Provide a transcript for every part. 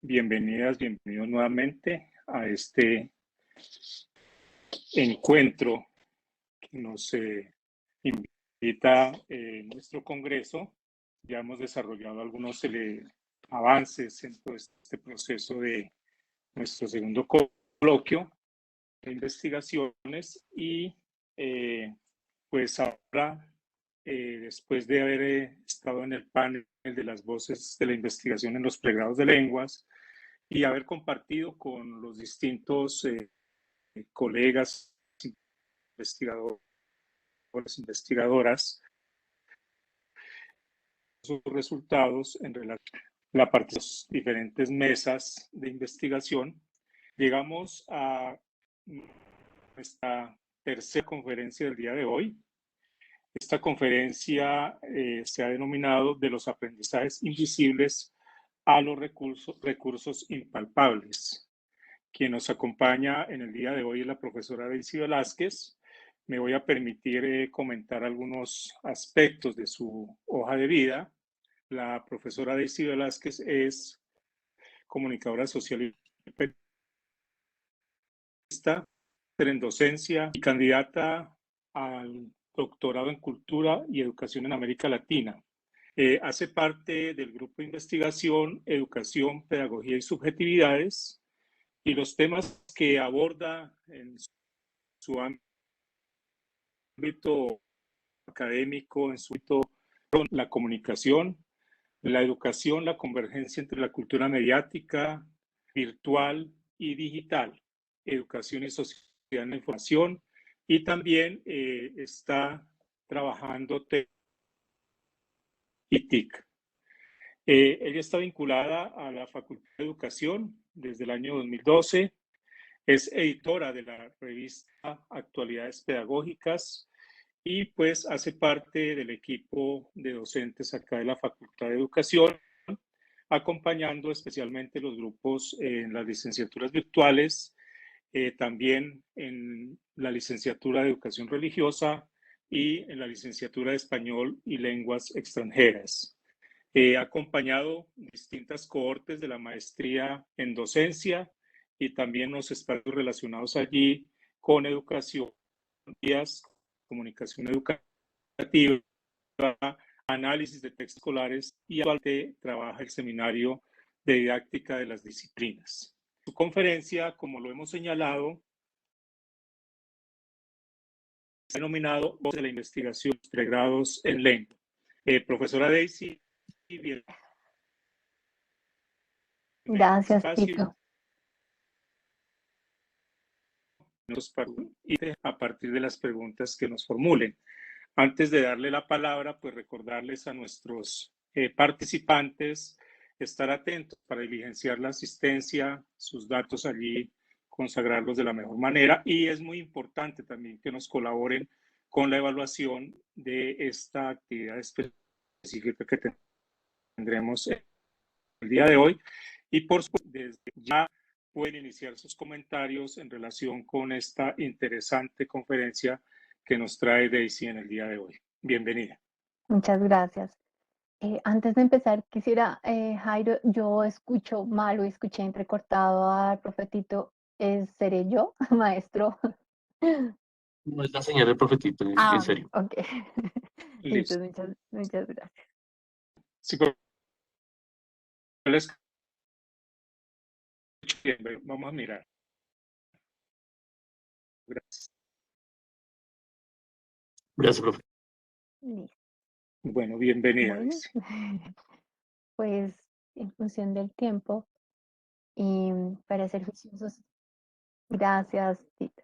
Bienvenidas, bienvenidos nuevamente a este encuentro que nos invita nuestro Congreso. Ya hemos desarrollado algunos avances en todo este proceso de nuestro segundo coloquio de investigaciones y pues ahora, después de haber estado en el panel de las voces de la investigación en los pregrados de lenguas, y haber compartido con los distintos colegas, investigadores, investigadoras, sus resultados en relación a la parte de las diferentes mesas de investigación, llegamos a nuestra tercera conferencia del día de hoy. Esta conferencia se ha denominado de los aprendizajes invisibles a los recursos impalpables. Quien nos acompaña en el día de hoy es la profesora Daisy Velázquez. Me voy a permitir comentar algunos aspectos de su hoja de vida. La profesora Daisy Velázquez es comunicadora social y periodista en docencia y candidata al doctorado en Cultura y Educación en América Latina. Hace parte del grupo de investigación Educación, Pedagogía y Subjetividades, y los temas que aborda en su ámbito académico, en su ámbito, la comunicación, la educación, la convergencia entre la cultura mediática, virtual y digital, educación y sociedad en la información, y también está trabajando TIC. Ella está vinculada a la Facultad de Educación desde el año 2012, es editora de la revista Actualidades Pedagógicas y pues hace parte del equipo de docentes acá de la Facultad de Educación, acompañando especialmente los grupos en las licenciaturas virtuales, también en la licenciatura de Educación Religiosa y en la licenciatura de Español y Lenguas Extranjeras. Ha acompañado distintas cohortes de la maestría en docencia y también los espacios relacionados allí con educación, comunicación educativa, análisis de textos escolares y actualmente trabaja el seminario de didáctica de las disciplinas. Su conferencia, como lo hemos señalado, está denominado Voz de la Investigación, pregrados en lengua. Profesora Daisy, bien. Gracias, Espacio Tito. y a partir de las preguntas que nos formulen. Antes de darle la palabra, pues recordarles a nuestros participantes estar atentos para diligenciar la asistencia, sus datos allí, consagrarlos de la mejor manera. Y es muy importante también que nos colaboren con la evaluación de esta actividad específica que tendremos el día de hoy. Y por supuesto, desde ya pueden iniciar sus comentarios en relación con esta interesante conferencia que nos trae Daisy en el día de hoy. Bienvenida. Muchas gracias. Antes de empezar, quisiera, Jairo, yo escucho mal o escuché entrecortado al profetito. ¿Seré yo, maestro? No es la señal del profetito, en serio. Ok. Listo, Listo. muchas gracias. Sí, pero les escucho bien. Vamos a mirar. Gracias. Gracias, profe. Listo. Bueno, bienvenida, Bueno, Daisy. pues en función del tiempo y para ser juiciosos, gracias, Tito.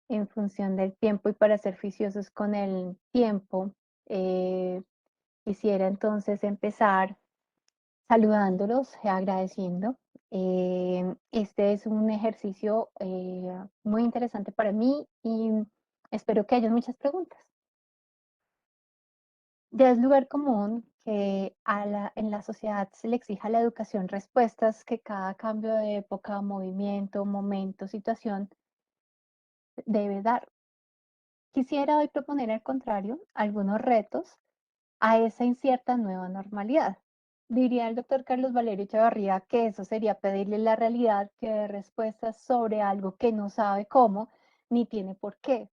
En función del tiempo y para ser juiciosos con el tiempo, quisiera entonces empezar saludándolos, agradeciendo. Este es un ejercicio muy interesante para mí y espero que haya muchas preguntas. Ya es lugar común que en la sociedad se le exija a la educación respuestas que cada cambio de época, movimiento, momento, situación debe dar. Quisiera hoy proponer al contrario algunos retos a esa incierta nueva normalidad. Diría el doctor Carlos Valerio Echevarría que eso sería pedirle la realidad que dé respuestas sobre algo que no sabe cómo ni tiene por qué.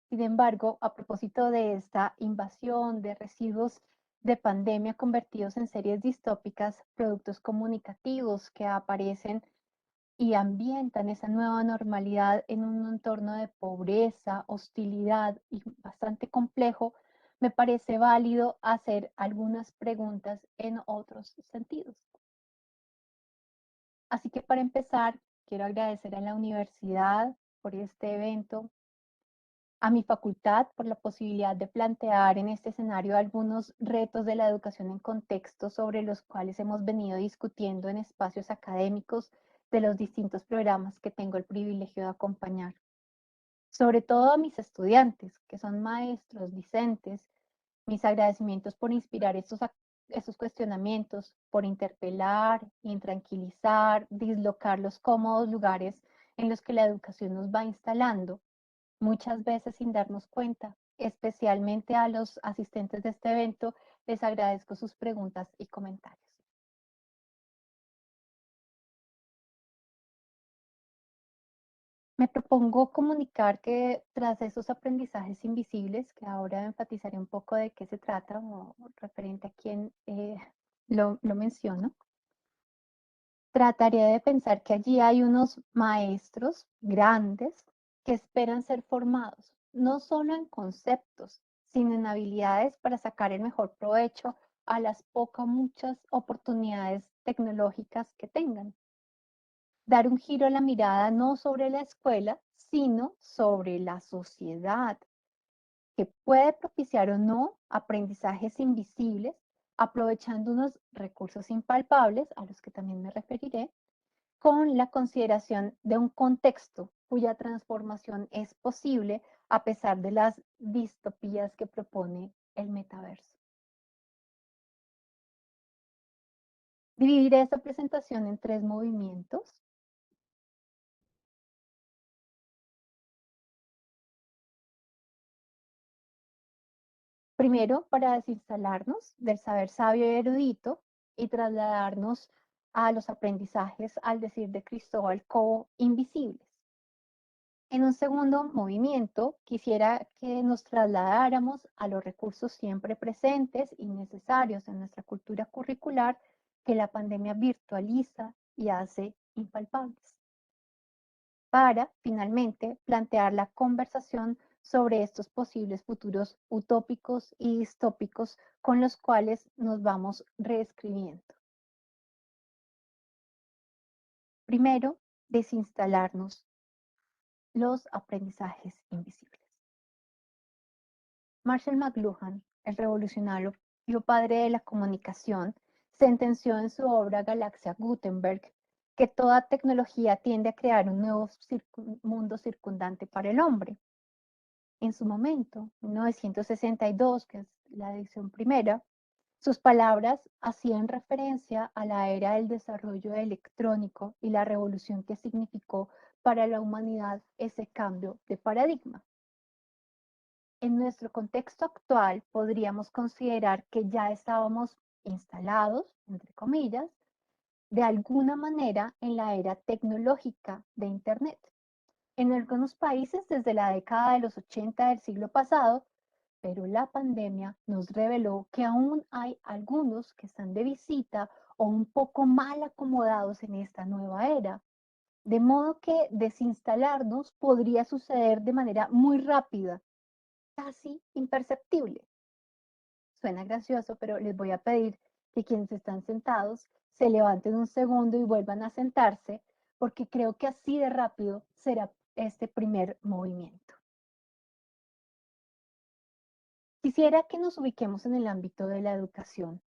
Sin embargo, a propósito de esta invasión de residuos de pandemia convertidos en series distópicas, productos comunicativos que aparecen y ambientan esa nueva normalidad en un entorno de pobreza, hostilidad y bastante complejo, me parece válido hacer algunas preguntas en otros sentidos. Así que para empezar, quiero agradecer a la universidad por este evento, a mi facultad por la posibilidad de plantear en este escenario algunos retos de la educación en contexto sobre los cuales hemos venido discutiendo en espacios académicos de los distintos programas que tengo el privilegio de acompañar. Sobre todo a mis estudiantes, que son maestros, discentes, mis agradecimientos por inspirar estos cuestionamientos, por interpelar, intranquilizar, dislocar los cómodos lugares en los que la educación nos va instalando muchas veces sin darnos cuenta. Especialmente a los asistentes de este evento, les agradezco sus preguntas y comentarios. Me propongo comunicar que tras esos aprendizajes invisibles, que ahora enfatizaré un poco de qué se trata o referente a quién lo menciono, trataré de pensar que allí hay unos maestros grandes que esperan ser formados, no solo en conceptos, sino en habilidades para sacar el mejor provecho a las pocas muchas oportunidades tecnológicas que tengan. Dar un giro a la mirada no sobre la escuela, sino sobre la sociedad, que puede propiciar o no aprendizajes invisibles, aprovechando unos recursos impalpables, a los que también me referiré, con la consideración de un contexto cuya transformación es posible a pesar de las distopías que propone el metaverso. Dividiré esta presentación en 3 movimientos. Primero, para desinstalarnos del saber sabio y erudito y trasladarnos a los aprendizajes, al decir de Cristóbal Cobo, invisibles. En un segundo movimiento, quisiera que nos trasladáramos a los recursos siempre presentes y necesarios en nuestra cultura curricular que la pandemia virtualiza y hace impalpables, para finalmente plantear la conversación sobre estos posibles futuros utópicos y distópicos con los cuales nos vamos reescribiendo. Primero, desinstalarnos los aprendizajes invisibles. Marshall McLuhan, el revolucionario padre de la comunicación, sentenció en su obra Galaxia Gutenberg que toda tecnología tiende a crear un nuevo mundo circundante para el hombre. En su momento, 1962, que es la edición primera, sus palabras hacían referencia a la era del desarrollo electrónico y la revolución que significó para la humanidad ese cambio de paradigma. En nuestro contexto actual, podríamos considerar que ya estábamos instalados, entre comillas, de alguna manera en la era tecnológica de Internet. En algunos países desde la década de los 80 del siglo pasado, pero la pandemia nos reveló que aún hay algunos que están de visita o un poco mal acomodados en esta nueva era. De modo que desinstalarnos podría suceder de manera muy rápida, casi imperceptible. Suena gracioso, pero les voy a pedir que quienes están sentados se levanten un segundo y vuelvan a sentarse, porque creo que así de rápido será este primer movimiento. Quisiera que nos ubiquemos en el ámbito de la educación,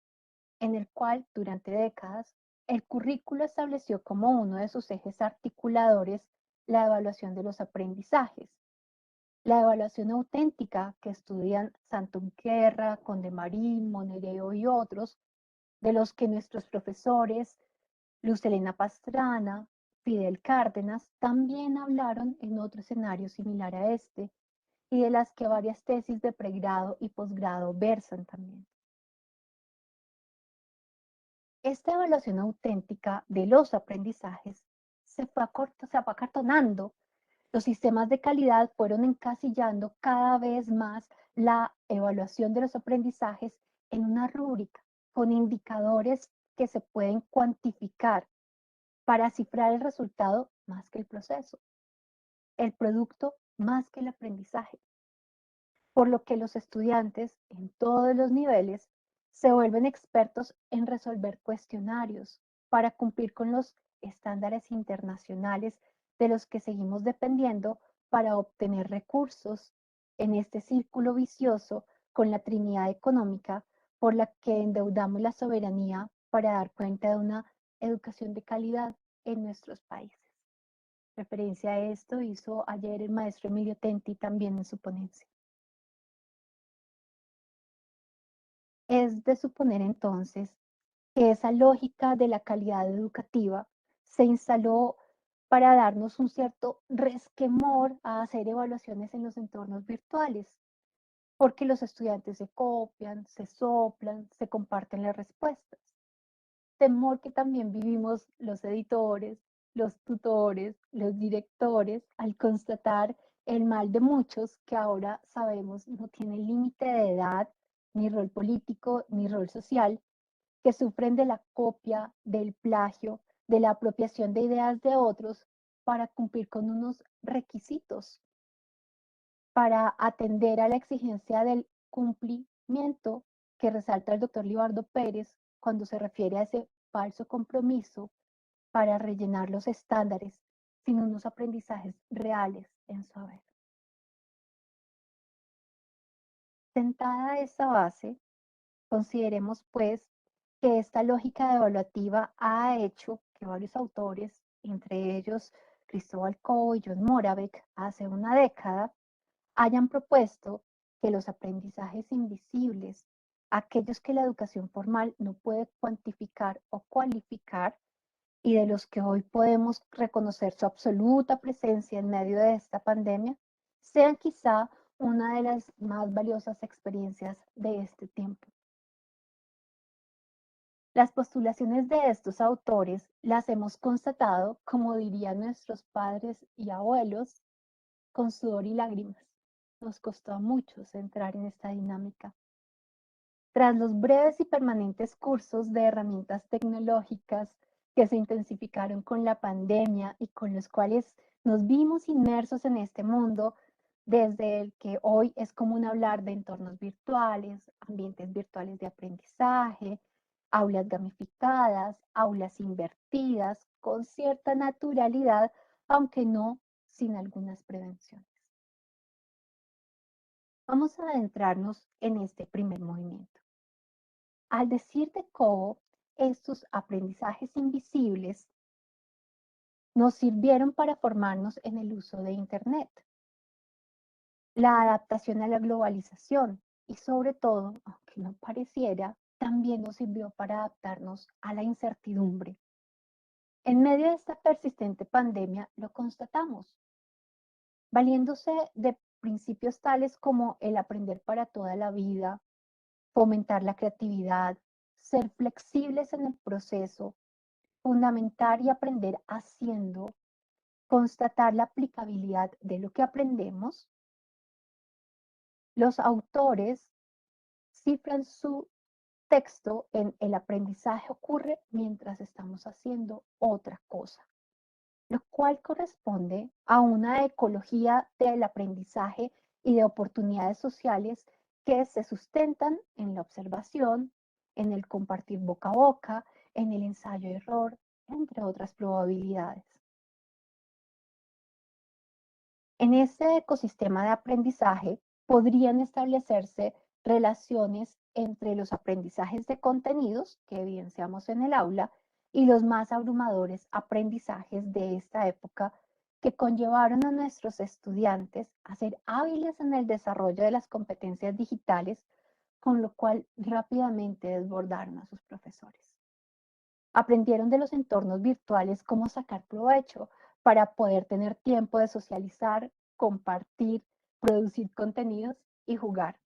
en el cual durante décadas el currículo estableció como uno de sus ejes articuladores la evaluación de los aprendizajes. La evaluación auténtica que estudian Santón Guerra, Condemarín, Monereo y otros, de los que nuestros profesores, Luz Helena Pastrana, Fidel Cárdenas, también hablaron en otro escenario similar a este, y de las que varias tesis de pregrado y posgrado versan también. esta evaluación auténtica de los aprendizajes se fue acartonando. Los sistemas de calidad fueron encasillando cada vez más la evaluación de los aprendizajes en una rúbrica con indicadores que se pueden cuantificar para cifrar el resultado más que el proceso, el producto más que el aprendizaje. Por lo que los estudiantes en todos los niveles se vuelven expertos en resolver cuestionarios para cumplir con los estándares internacionales de los que seguimos dependiendo para obtener recursos en este círculo vicioso con la trinidad económica por la que endeudamos la soberanía para dar cuenta de una educación de calidad en nuestros países. Referencia a esto hizo ayer el maestro Emilio Tenti también en su ponencia. Es de suponer entonces que esa lógica de la calidad educativa se instaló para darnos un cierto resquemor a hacer evaluaciones en los entornos virtuales, porque los estudiantes se copian, se soplan, se comparten las respuestas. Temor que también vivimos los editores, los tutores, los directores, al constatar el mal de muchos que ahora sabemos no tiene límite de edad, ni rol político, ni rol social, que sufren de la copia, del plagio, de la apropiación de ideas de otros para cumplir con unos requisitos, para atender a la exigencia del cumplimiento que resalta el doctor Libardo Pérez cuando se refiere a ese falso compromiso para rellenar los estándares sin unos aprendizajes reales en su haber. Sentada esta base, consideremos pues que esta lógica evaluativa ha hecho que varios autores, entre ellos Cristóbal Cobo y John Moravec, hace una década, hayan propuesto que los aprendizajes invisibles, aquellos que la educación formal no puede cuantificar o cualificar, y de los que hoy podemos reconocer su absoluta presencia en medio de esta pandemia, sean quizá una de las más valiosas experiencias de este tiempo. Las postulaciones de estos autores las hemos constatado, como dirían nuestros padres y abuelos, con sudor y lágrimas. Nos costó a muchos entrar en esta dinámica. Tras los breves y permanentes cursos de herramientas tecnológicas que se intensificaron con la pandemia y con los cuales nos vimos inmersos en este mundo, desde el que hoy es común hablar de entornos virtuales, ambientes virtuales de aprendizaje, aulas gamificadas, aulas invertidas, con cierta naturalidad, aunque no sin algunas prevenciones. Vamos a adentrarnos en este primer movimiento. Al decir de Cobo, estos aprendizajes invisibles nos sirvieron para formarnos en el uso de Internet, la adaptación a la globalización y sobre todo, aunque no pareciera, también nos sirvió para adaptarnos a la incertidumbre. En medio de esta persistente pandemia lo constatamos, valiéndose de principios tales como el aprender para toda la vida, fomentar la creatividad, ser flexibles en el proceso, fundamentar y aprender haciendo, constatar la aplicabilidad de lo que aprendemos. Los autores cifran su texto en el aprendizaje ocurre mientras estamos haciendo otra cosa, lo cual corresponde a una ecología del aprendizaje y de oportunidades sociales que se sustentan en la observación, en el compartir boca a boca, en el ensayo-error, entre otras probabilidades. En este ecosistema de aprendizaje podrían establecerse relaciones entre los aprendizajes de contenidos que evidenciamos en el aula y los más abrumadores aprendizajes de esta época que conllevaron a nuestros estudiantes a ser hábiles en el desarrollo de las competencias digitales, con lo cual rápidamente desbordaron a sus profesores. Aprendieron de los entornos virtuales cómo sacar provecho para poder tener tiempo de socializar, compartir, producir contenidos y jugar.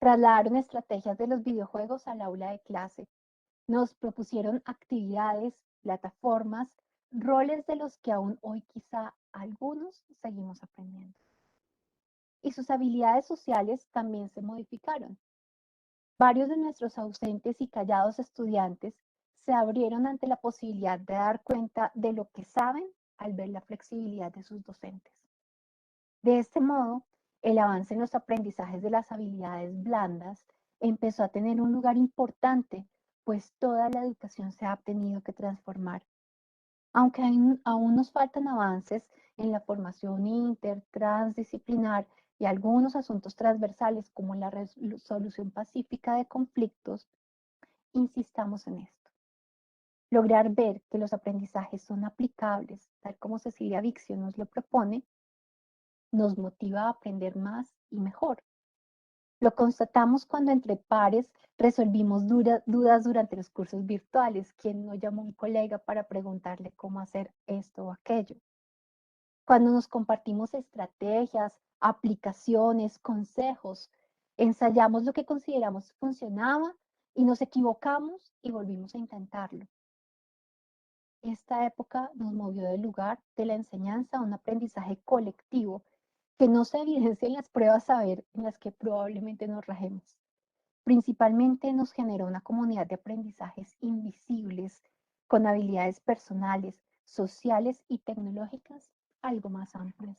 Trasladaron estrategias de los videojuegos al aula de clase Nos propusieron actividades, plataformas, roles de los que aún hoy quizá algunos seguimos aprendiendo. Y sus habilidades sociales también se modificaron. Varios de nuestros ausentes y callados estudiantes se abrieron ante la posibilidad de dar cuenta de lo que saben al ver la flexibilidad de sus docentes. De este modo, el avance en los aprendizajes de las habilidades blandas empezó a tener un lugar importante, pues toda la educación se ha tenido que transformar. Aunque aún nos faltan avances en la formación transdisciplinar y algunos asuntos transversales como la resolución pacífica de conflictos, insistamos en esto. Lograr ver que los aprendizajes son aplicables, tal como Cecilia Vixio nos lo propone, nos motiva a aprender más y mejor. Lo constatamos cuando entre pares resolvimos dudas durante los cursos virtuales. ¿Quién no llamó a un colega para preguntarle cómo hacer esto o aquello? Cuando nos compartimos estrategias, aplicaciones, consejos, ensayamos lo que consideramos funcionaba y nos equivocamos y volvimos a intentarlo. Esta época nos movió del lugar de la enseñanza a un aprendizaje colectivo que no se evidencia en las pruebas saber en las que probablemente nos rajemos. Principalmente nos generó una comunidad de aprendizajes invisibles, con habilidades personales, sociales y tecnológicas algo más amplias.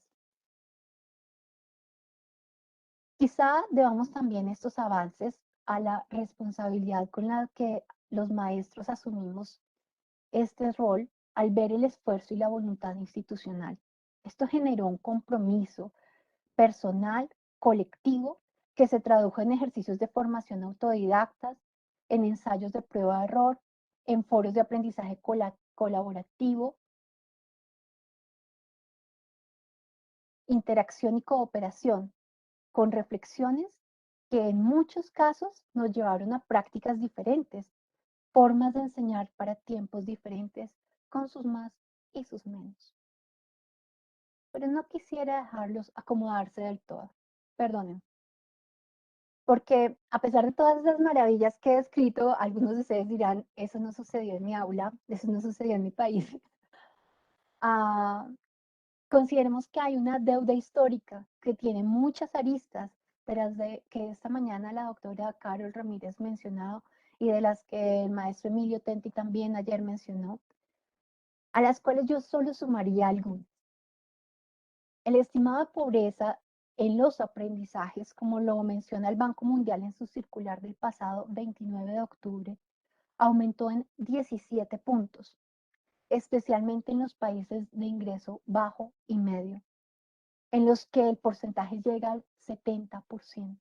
Quizá debamos también estos avances a la responsabilidad con la que los maestros asumimos este rol al ver el esfuerzo y la voluntad institucional. Esto generó un compromiso personal, colectivo, que se tradujo en ejercicios de formación autodidactas, en ensayos de prueba-error, en foros de aprendizaje colaborativo, interacción y cooperación, con reflexiones que en muchos casos nos llevaron a prácticas diferentes, formas de enseñar para tiempos diferentes, con sus más y sus menos. Pero no quisiera dejarlos acomodarse del todo. Perdonen. Porque a pesar de todas esas maravillas que he escrito, algunos de ustedes dirán, eso no sucedió en mi aula, eso no sucedió en mi país. Consideremos que hay una deuda histórica que tiene muchas aristas, de las que esta mañana la doctora Carol Ramírez mencionó y de las que el maestro Emilio Tenti también ayer mencionó, a las cuales yo solo sumaría algunas. El estimado de pobreza en los aprendizajes, como lo menciona el Banco Mundial en su circular del pasado 29 de octubre, aumentó en 17 puntos, especialmente en los países de ingreso bajo y medio, en los que el porcentaje llega al 70%,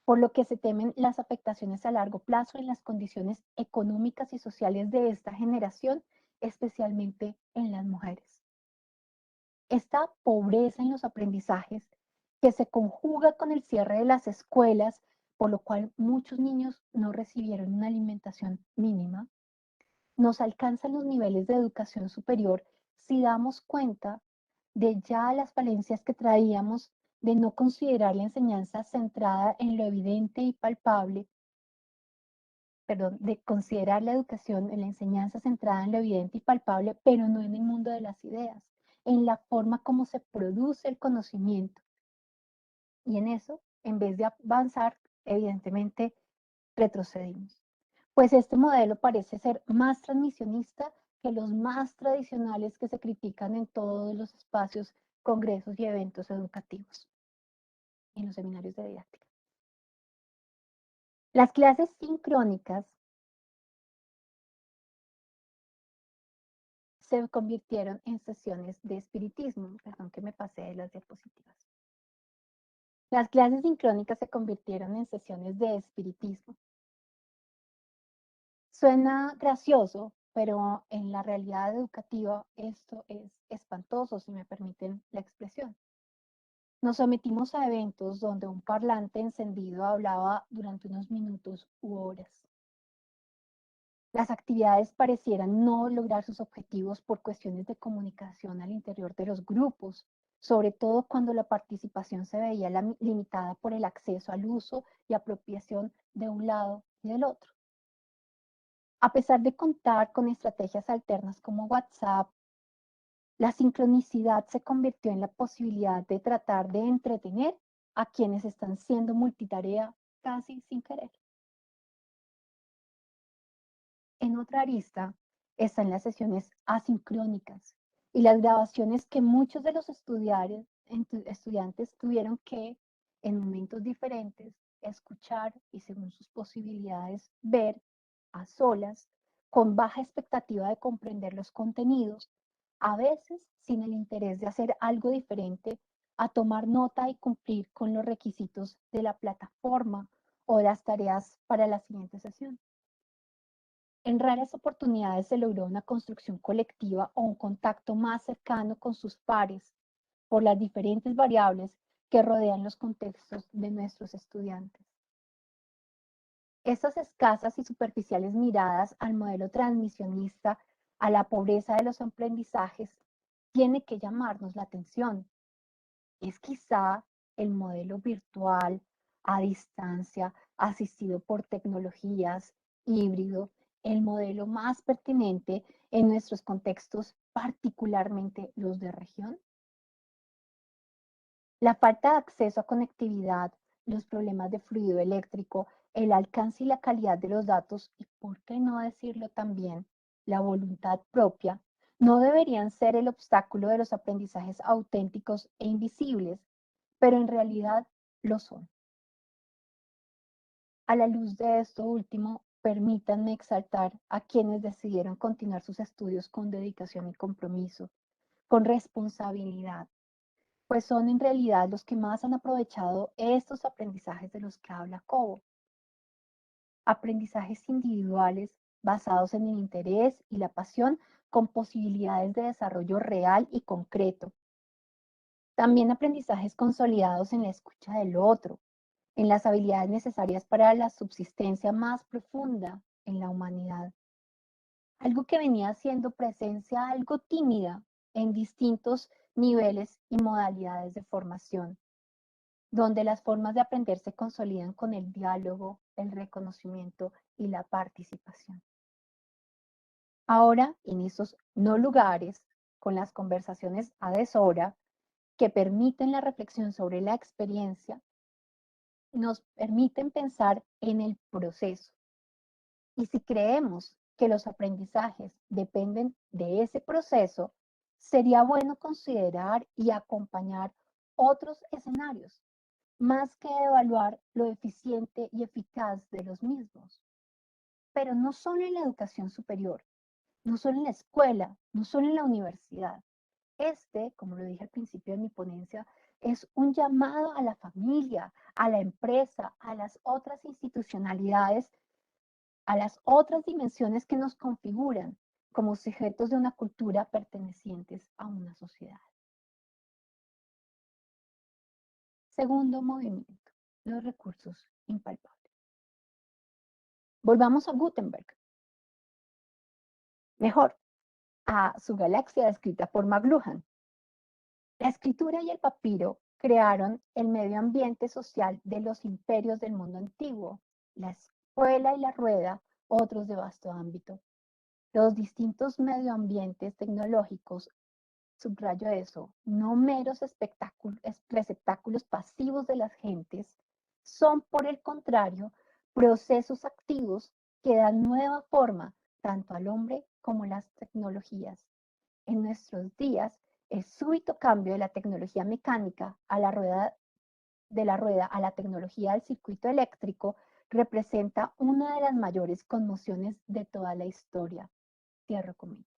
por lo que se temen las afectaciones a largo plazo en las condiciones económicas y sociales de esta generación, especialmente en las mujeres. Esta pobreza en los aprendizajes, que se conjuga con el cierre de las escuelas, por lo cual muchos niños no recibieron una alimentación mínima, nos alcanzan los niveles de educación superior si damos cuenta de ya las falencias que traíamos de no considerar la enseñanza centrada en lo evidente y palpable, de considerar la educación en la enseñanza centrada en lo evidente y palpable, pero no en el mundo de las ideas, en la forma como se produce el conocimiento. Y en eso, en vez de avanzar, evidentemente retrocedimos. Pues este modelo parece ser más transmisionista que los más tradicionales que se critican en todos los espacios, congresos y eventos educativos, en los seminarios de didáctica. Las clases sincrónicas se convirtieron en sesiones de espiritismo. Perdón que me pasé de las diapositivas. Las clases sincrónicas se convirtieron en sesiones de espiritismo. Suena gracioso, pero en la realidad educativa esto es espantoso, si me permiten la expresión. Nos sometimos a eventos donde un parlante encendido hablaba durante unos minutos u horas. Las actividades parecieran no lograr sus objetivos por cuestiones de comunicación al interior de los grupos, sobre todo cuando la participación se veía limitada por el acceso al uso y apropiación de un lado y del otro. A pesar de contar con estrategias alternas como WhatsApp, la sincronicidad se convirtió en la posibilidad de tratar de entretener a quienes están siendo multitarea casi sin querer. En otra arista están las sesiones asincrónicas y las grabaciones que muchos de los estudiantes tuvieron que, en momentos diferentes, escuchar y según sus posibilidades ver a solas, con baja expectativa de comprender los contenidos, a veces sin el interés de hacer algo diferente a tomar nota y cumplir con los requisitos de la plataforma o de las tareas para la siguiente sesión. En raras oportunidades se logró una construcción colectiva o un contacto más cercano con sus pares por las diferentes variables que rodean los contextos de nuestros estudiantes. Estas escasas y superficiales miradas al modelo transmisionista, a la pobreza de los aprendizajes, tiene que llamarnos la atención. Es quizá el modelo virtual, a distancia, asistido por tecnologías, híbrido, el modelo más pertinente en nuestros contextos, particularmente los de región. La falta de acceso a conectividad, los problemas de fluido eléctrico, el alcance y la calidad de los datos y, por qué no decirlo también, la voluntad propia, no deberían ser el obstáculo de los aprendizajes auténticos e invisibles, pero en realidad lo son. A la luz de esto último, permítanme exaltar a quienes decidieron continuar sus estudios con dedicación y compromiso, con responsabilidad, pues son en realidad los que más han aprovechado estos aprendizajes de los que habla Cobo. Aprendizajes individuales basados en el interés y la pasión con posibilidades de desarrollo real y concreto. También aprendizajes consolidados en la escucha del otro, en las habilidades necesarias para la subsistencia más profunda en la humanidad. Algo que venía siendo presencia algo tímida en distintos niveles y modalidades de formación, donde las formas de aprender se consolidan con el diálogo, el reconocimiento y la participación. Ahora, en esos no lugares, con las conversaciones a deshora, que permiten la reflexión sobre la experiencia, nos permiten pensar en el proceso. Y si creemos que los aprendizajes dependen de ese proceso, sería bueno considerar y acompañar otros escenarios, más que evaluar lo eficiente y eficaz de los mismos. Pero no solo en la educación superior, no solo en la escuela, no solo en la universidad. Como lo dije al principio de mi ponencia, es un llamado a la familia, a la empresa, a las otras institucionalidades, a las otras dimensiones que nos configuran como sujetos de una cultura pertenecientes a una sociedad. Segundo movimiento, los recursos impalpables. Volvamos a Gutenberg. Mejor, a su galaxia descrita por McLuhan. La escritura y el papiro crearon el medio ambiente social de los imperios del mundo antiguo, la escuela y la rueda, otros de vasto ámbito. Los distintos medioambientes tecnológicos, subrayo eso, no meros receptáculos pasivos de las gentes, son por el contrario procesos activos que dan nueva forma tanto al hombre como a las tecnologías. En nuestros días, el súbito cambio de la tecnología mecánica a la rueda a la tecnología del circuito eléctrico representa una de las mayores conmociones de toda la historia. Cierro comillas.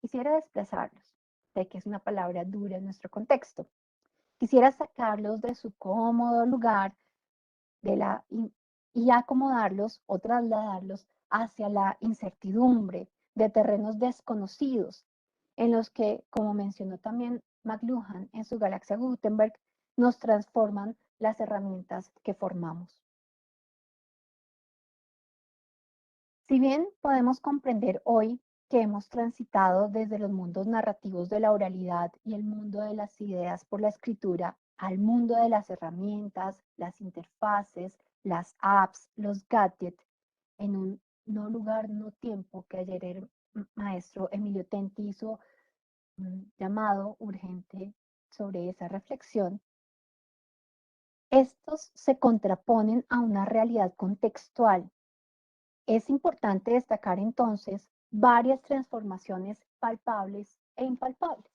Quisiera desplazarlos, sé que es una palabra dura en nuestro contexto. Quisiera sacarlos de su cómodo lugar y acomodarlos o trasladarlos hacia la incertidumbre de terrenos desconocidos, en los que, como mencionó también McLuhan en su Galaxia Gutenberg, nos transforman las herramientas que formamos. Si bien podemos comprender hoy que hemos transitado desde los mundos narrativos de la oralidad y el mundo de las ideas por la escritura al mundo de las herramientas, las interfaces, las apps, los gadgets, en un no lugar, no tiempo, que ayer el maestro Emilio Tenti hizo un llamado urgente sobre esa reflexión, estos se contraponen a una realidad contextual. Es importante destacar entonces varias transformaciones palpables e impalpables.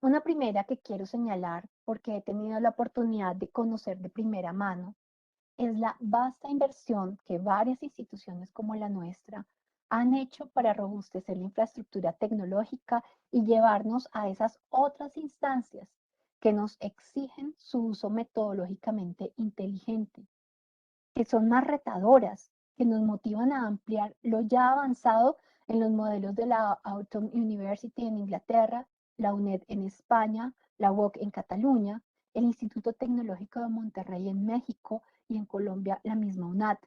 Una primera que quiero señalar, porque he tenido la oportunidad de conocer de primera mano, es la vasta inversión que varias instituciones como la nuestra han hecho para robustecer la infraestructura tecnológica y llevarnos a esas otras instancias que nos exigen su uso metodológicamente inteligente, que son más retadoras, que nos motivan a ampliar lo ya avanzado en los modelos de la Autumn University en Inglaterra, la UNED en España, la UOC en Cataluña, el Instituto Tecnológico de Monterrey en México y en Colombia la misma UNAT,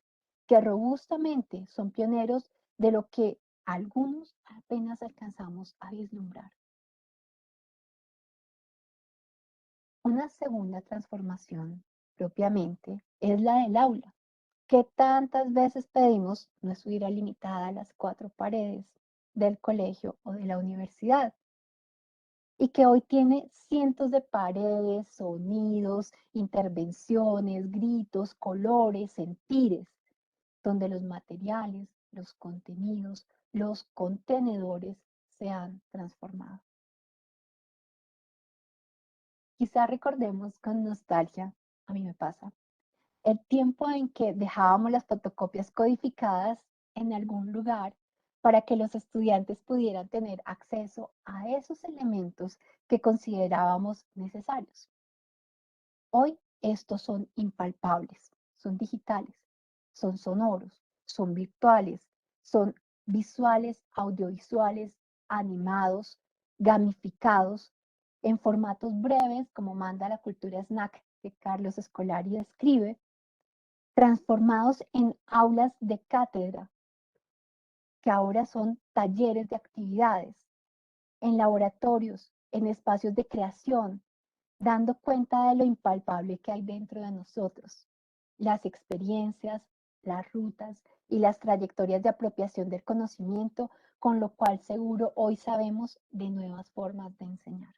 que robustamente son pioneros de lo que algunos apenas alcanzamos a vislumbrar. Una segunda transformación, propiamente, es la del aula, que tantas veces pedimos no estuviera limitada a las 4 paredes del colegio o de la universidad, y que hoy tiene cientos de paredes, sonidos, intervenciones, gritos, colores, sentires, donde los materiales, los contenidos, los contenedores se han transformado. Quizá recordemos con nostalgia, a mí me pasa, el tiempo en que dejábamos las fotocopias codificadas en algún lugar para que los estudiantes pudieran tener acceso a esos elementos que considerábamos necesarios. Hoy estos son impalpables, son digitales, son sonoros, son virtuales, son visuales, audiovisuales, animados, gamificados, en formatos breves, como manda la cultura snack que Carlos Escolari describe, transformados en aulas de cátedra, que ahora son talleres de actividades, en laboratorios, en espacios de creación, dando cuenta de lo impalpable que hay dentro de nosotros, las experiencias, las rutas y las trayectorias de apropiación del conocimiento, con lo cual seguro hoy sabemos de nuevas formas de enseñar.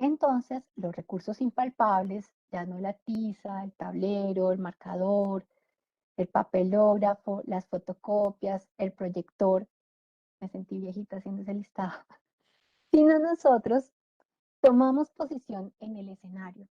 Entonces, los recursos impalpables, ya no la tiza, el tablero, el marcador, el papelógrafo, las fotocopias, el proyector, me sentí viejita haciendo ese listado, sino nosotros tomamos posición en el escenario.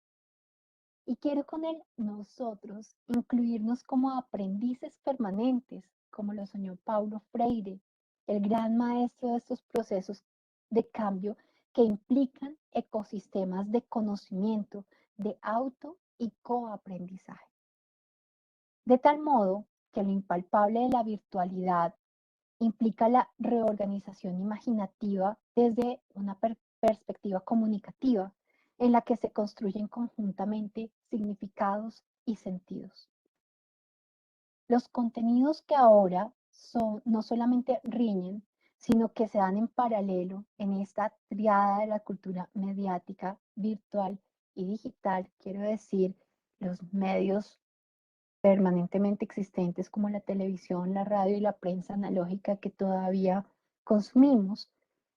Y quiero con él nosotros incluirnos como aprendices permanentes, como lo soñó Paulo Freire, el gran maestro de estos procesos de cambio que implican ecosistemas de conocimiento, de auto y coaprendizaje. De tal modo que lo impalpable de la virtualidad implica la reorganización imaginativa desde una perspectiva comunicativa en la que se construyen conjuntamente significados y sentidos. Los contenidos que ahora no solamente riñen, sino que se dan en paralelo en esta triada de la cultura mediática, virtual y digital, quiero decir, los medios permanentemente existentes como la televisión, la radio y la prensa analógica que todavía consumimos,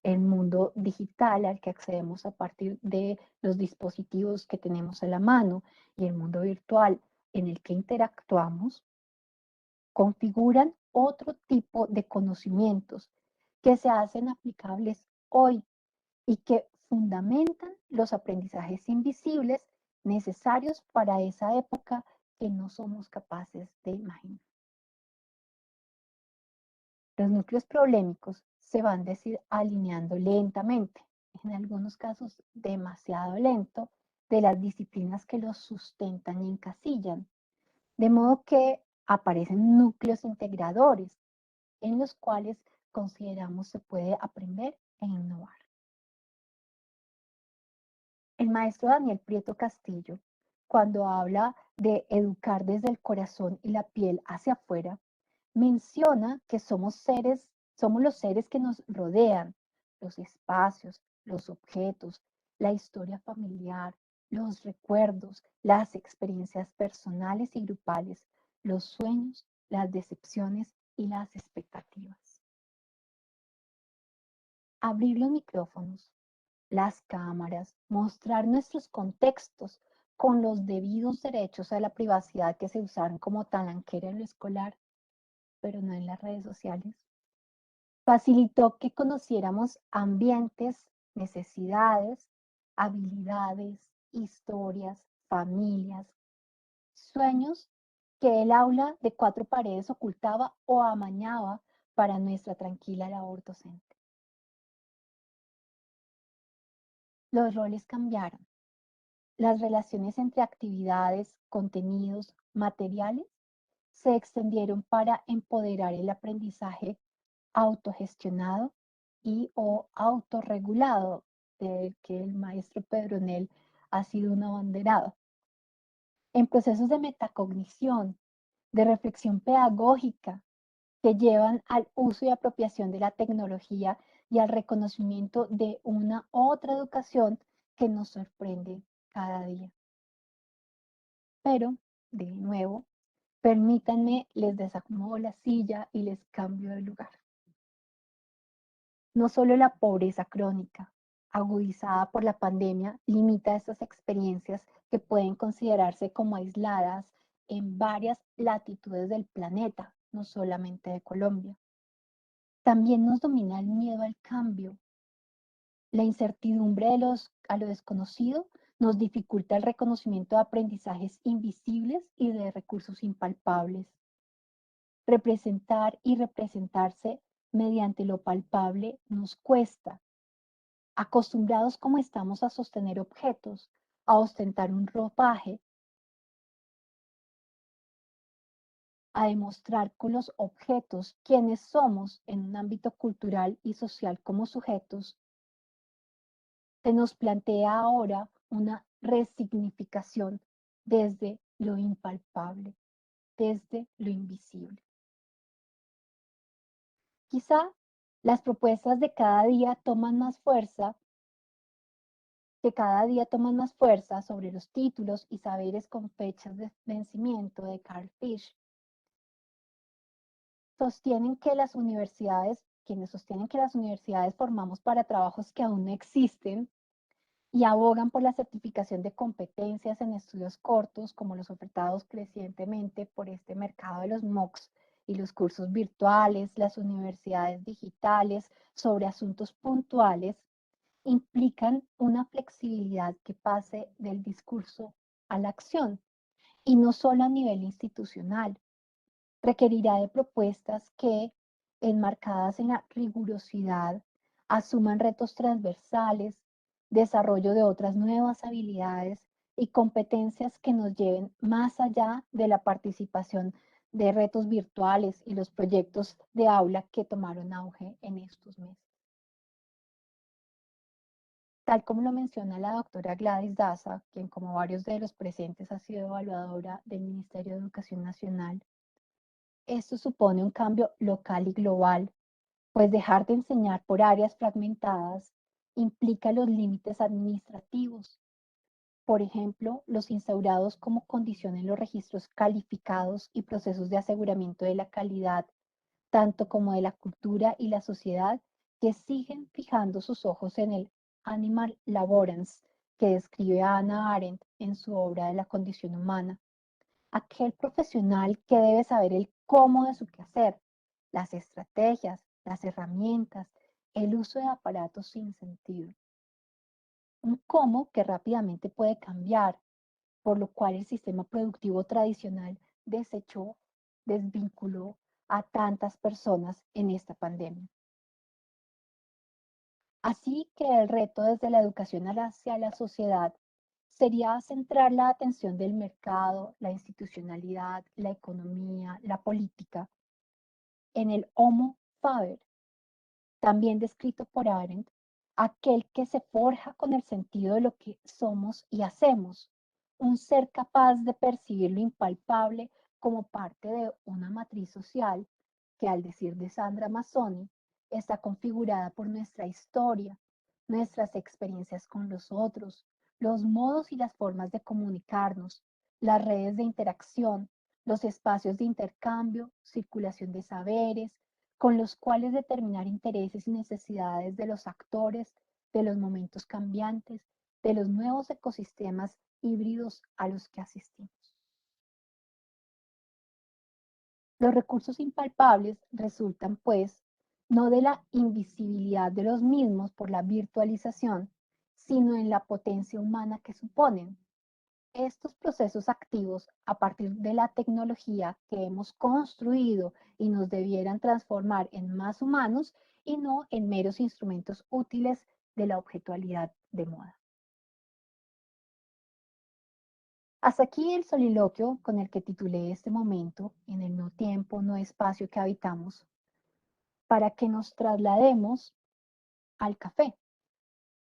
el mundo digital al que accedemos a partir de los dispositivos que tenemos a la mano y el mundo virtual en el que interactuamos, configuran otro tipo de conocimientos que se hacen aplicables hoy y que fundamentan los aprendizajes invisibles necesarios para esa época que no somos capaces de imaginar. Los núcleos problemáticos se van alineando lentamente, en algunos casos demasiado lento, de las disciplinas que los sustentan y encasillan, de modo que aparecen núcleos integradores en los cuales consideramos se puede aprender e innovar. El maestro Daniel Prieto Castillo, cuando habla de educar desde el corazón y la piel hacia afuera, menciona que somos los seres que nos rodean, los espacios, los objetos, la historia familiar, los recuerdos, las experiencias personales y grupales, los sueños, las decepciones y las expectativas. Abrir los micrófonos, las cámaras, mostrar nuestros contextos con los debidos derechos a la privacidad que se usaron como talanquera en lo escolar, pero no en las redes sociales. Facilitó que conociéramos ambientes, necesidades, habilidades, historias, familias, sueños que el aula de 4 paredes ocultaba o amañaba para nuestra tranquila labor docente. Los roles cambiaron. Las relaciones entre actividades, contenidos, materiales se extendieron para empoderar el aprendizaje autogestionado y o autorregulado, del que el maestro Pedronel ha sido un abanderado. En procesos de metacognición, de reflexión pedagógica, que llevan al uso y apropiación de la tecnología y al reconocimiento de una otra educación que nos sorprende cada día. Pero, de nuevo, permítanme, les desacomodo la silla y les cambio de lugar. No solo la pobreza crónica, agudizada por la pandemia, limita estas experiencias que pueden considerarse como aisladas en varias latitudes del planeta, no solamente de Colombia. También nos domina el miedo al cambio. La incertidumbre a lo desconocido nos dificulta el reconocimiento de aprendizajes invisibles y de recursos impalpables. Representar y representarse mediante lo palpable nos cuesta. Acostumbrados como estamos a sostener objetos, a ostentar un ropaje, a demostrar con los objetos quiénes somos en un ámbito cultural y social como sujetos, se nos plantea ahora una resignificación desde lo impalpable, desde lo invisible. Quizá las propuestas de cada día toman más fuerza, que cada día toman más fuerza sobre los títulos y saberes con fechas de vencimiento de Carl Fish. Quienes sostienen que las universidades formamos para trabajos que aún no existen y abogan por la certificación de competencias en estudios cortos, como los ofertados crecientemente por este mercado de los MOOCs y los cursos virtuales, las universidades digitales sobre asuntos puntuales, implican una flexibilidad que pase del discurso a la acción, y no solo a nivel institucional. Requerirá de propuestas que, enmarcadas en la rigurosidad, asuman retos transversales, desarrollo de otras nuevas habilidades y competencias que nos lleven más allá de la participación de retos virtuales y los proyectos de aula que tomaron auge en estos meses. Tal como lo menciona la doctora Gladys Daza, quien como varios de los presentes ha sido evaluadora del Ministerio de Educación Nacional, esto supone un cambio local y global, pues dejar de enseñar por áreas fragmentadas implica los límites administrativos. Por ejemplo, los instaurados como condición en los registros calificados y procesos de aseguramiento de la calidad, tanto como de la cultura y la sociedad, que siguen fijando sus ojos en el animal laborans que describe Hannah Arendt en su obra de la condición humana. Aquel profesional que debe saber el cómo de su quehacer, las estrategias, las herramientas, el uso de aparatos sin sentido. Un cómo que rápidamente puede cambiar, por lo cual el sistema productivo tradicional desechó, desvinculó a tantas personas en esta pandemia. Así que el reto desde la educación hacia la sociedad sería centrar la atención del mercado, la institucionalidad, la economía, la política en el Homo Faber, también descrito por Arendt, aquel que se forja con el sentido de lo que somos y hacemos, un ser capaz de percibir lo impalpable como parte de una matriz social que, al decir de Sandra Mazzoni, está configurada por nuestra historia, nuestras experiencias con los otros, los modos y las formas de comunicarnos, las redes de interacción, los espacios de intercambio, circulación de saberes, con los cuales determinar intereses y necesidades de los actores, de los momentos cambiantes, de los nuevos ecosistemas híbridos a los que asistimos. Los recursos impalpables resultan, pues, no de la invisibilidad de los mismos por la virtualización, sino en la potencia humana que suponen. Estos procesos activos, a partir de la tecnología que hemos construido y nos debieran transformar en más humanos y no en meros instrumentos útiles de la objetualidad de moda. Hasta aquí el soliloquio con el que titulé este momento, en el no tiempo, no espacio que habitamos, para que nos traslademos al café.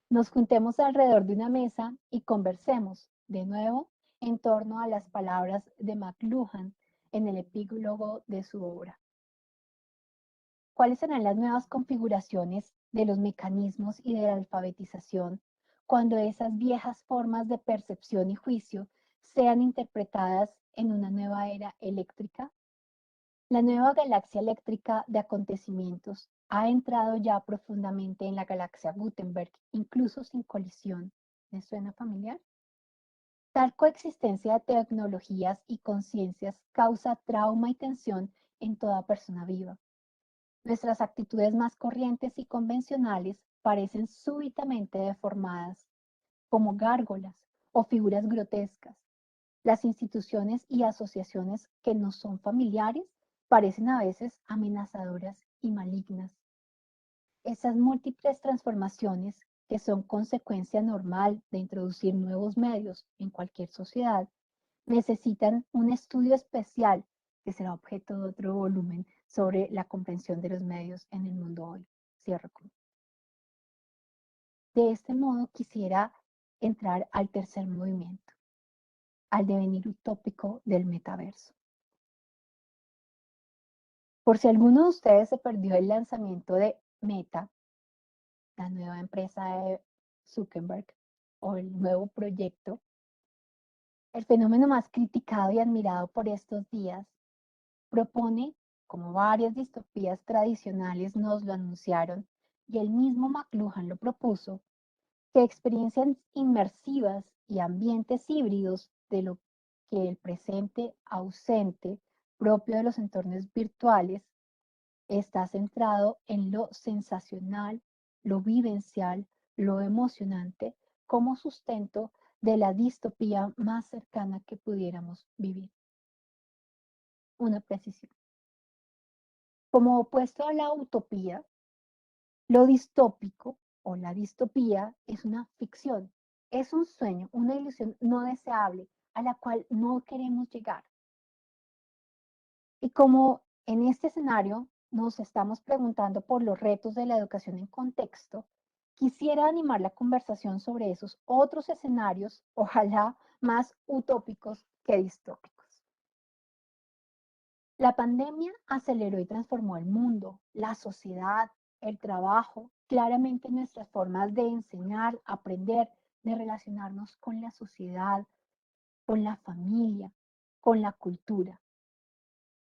Nos juntemos alrededor de una mesa y conversemos, de nuevo, en torno a las palabras de McLuhan en el epílogo de su obra. ¿Cuáles serán las nuevas configuraciones de los mecanismos y de la alfabetización cuando esas viejas formas de percepción y juicio sean interpretadas en una nueva era eléctrica? La nueva galaxia eléctrica de acontecimientos ha entrado ya profundamente en la galaxia Gutenberg, incluso sin colisión. ¿Les suena familiar? Tal coexistencia de tecnologías y conciencias causa trauma y tensión en toda persona viva. Nuestras actitudes más corrientes y convencionales parecen súbitamente deformadas, como gárgolas o figuras grotescas. Las instituciones y asociaciones que nos son familiares parecen a veces amenazadoras y malignas. Esas múltiples transformaciones, que son consecuencia normal de introducir nuevos medios en cualquier sociedad, necesitan un estudio especial que será objeto de otro volumen sobre la comprensión de los medios en el mundo hoy. Cierro con. De este modo quisiera entrar al tercer movimiento, al devenir utópico del metaverso. Por si alguno de ustedes se perdió el lanzamiento de Meta, la nueva empresa de Zuckerberg, o el nuevo proyecto, el fenómeno más criticado y admirado por estos días propone, como varias distopías tradicionales nos lo anunciaron, y el mismo McLuhan lo propuso, que experiencias inmersivas y ambientes híbridos de lo que el presente ausente propio de los entornos virtuales está centrado en lo sensacional, lo vivencial, lo emocionante, como sustento de la distopía más cercana que pudiéramos vivir. Una precisión. Como opuesto a la utopía, lo distópico o la distopía es una ficción, es un sueño, una ilusión no deseable a la cual no queremos llegar. Y como en este escenario nos estamos preguntando por los retos de la educación en contexto, quisiera animar la conversación sobre esos otros escenarios, ojalá más utópicos que distópicos. La pandemia aceleró y transformó el mundo, la sociedad, el trabajo, claramente nuestras formas de enseñar, aprender, de relacionarnos con la sociedad, con la familia, con la cultura.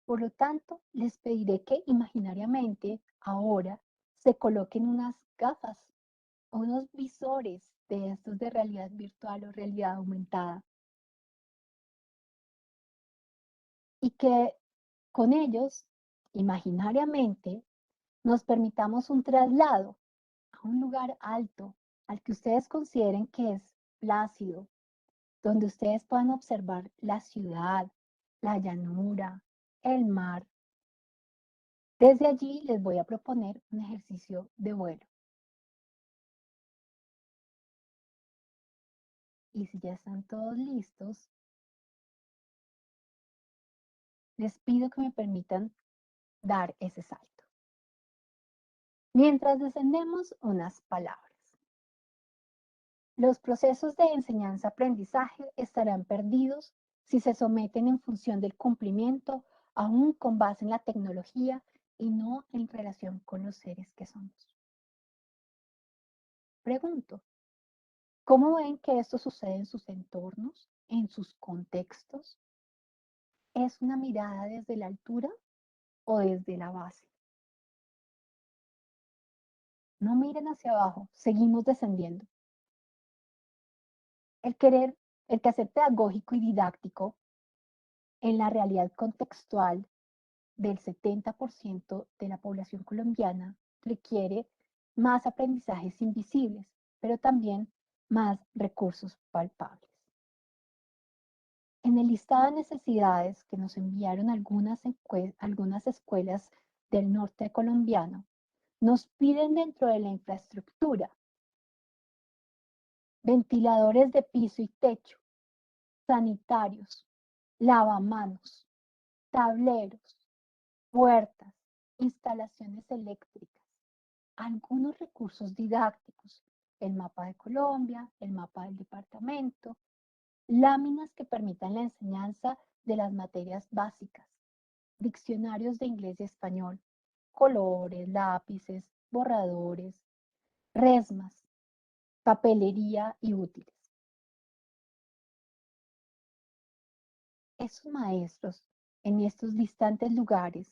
Por lo tanto, les pediré que imaginariamente ahora se coloquen unas gafas o unos visores de estos de realidad virtual o realidad aumentada y que con ellos, imaginariamente, nos permitamos un traslado a un lugar alto, al que ustedes consideren que es plácido, donde ustedes puedan observar la ciudad, la llanura, el mar. Desde allí les voy a proponer un ejercicio de vuelo. Y si ya están todos listos, les pido que me permitan dar ese salto. Mientras descendemos unas palabras. Los procesos de enseñanza-aprendizaje estarán perdidos si se someten en función del cumplimiento, aún con base en la tecnología y no en relación con los seres que somos. Pregunto, ¿Cómo ven que esto sucede en sus entornos, en sus contextos? ¿Es una mirada desde la altura o desde la base? No miren hacia abajo, seguimos descendiendo. El quehacer pedagógico y didáctico en la realidad contextual del 70% de la población colombiana requiere más aprendizajes invisibles, pero también más recursos palpables. En el listado de necesidades que nos enviaron algunas escuelas del norte colombiano, nos piden dentro de la infraestructura ventiladores de piso y techo, sanitarios, lavamanos, tableros, puertas, instalaciones eléctricas, algunos recursos didácticos, el mapa de Colombia, el mapa del departamento, láminas que permitan la enseñanza de las materias básicas, diccionarios de inglés y español, colores, lápices, borradores, resmas, papelería y útiles. Esos maestros en estos distantes lugares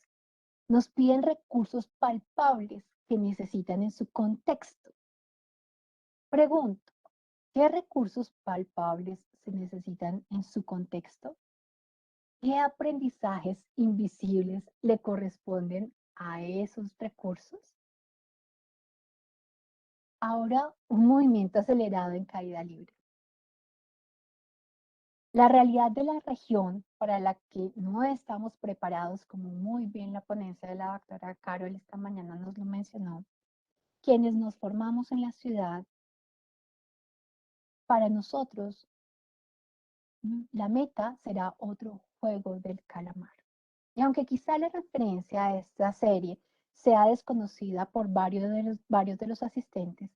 nos piden recursos palpables que necesitan en su contexto. Pregunto, ¿qué recursos palpables se necesitan en su contexto? ¿Qué aprendizajes invisibles le corresponden a esos recursos? Ahora, un movimiento acelerado en caída libre. La realidad de la región para la que no estamos preparados, como muy bien la ponencia de la doctora Carol esta mañana nos lo mencionó, quienes nos formamos en la ciudad, para nosotros la meta será otro juego del calamar. Y aunque quizá la referencia a esta serie sea desconocida por varios de los asistentes,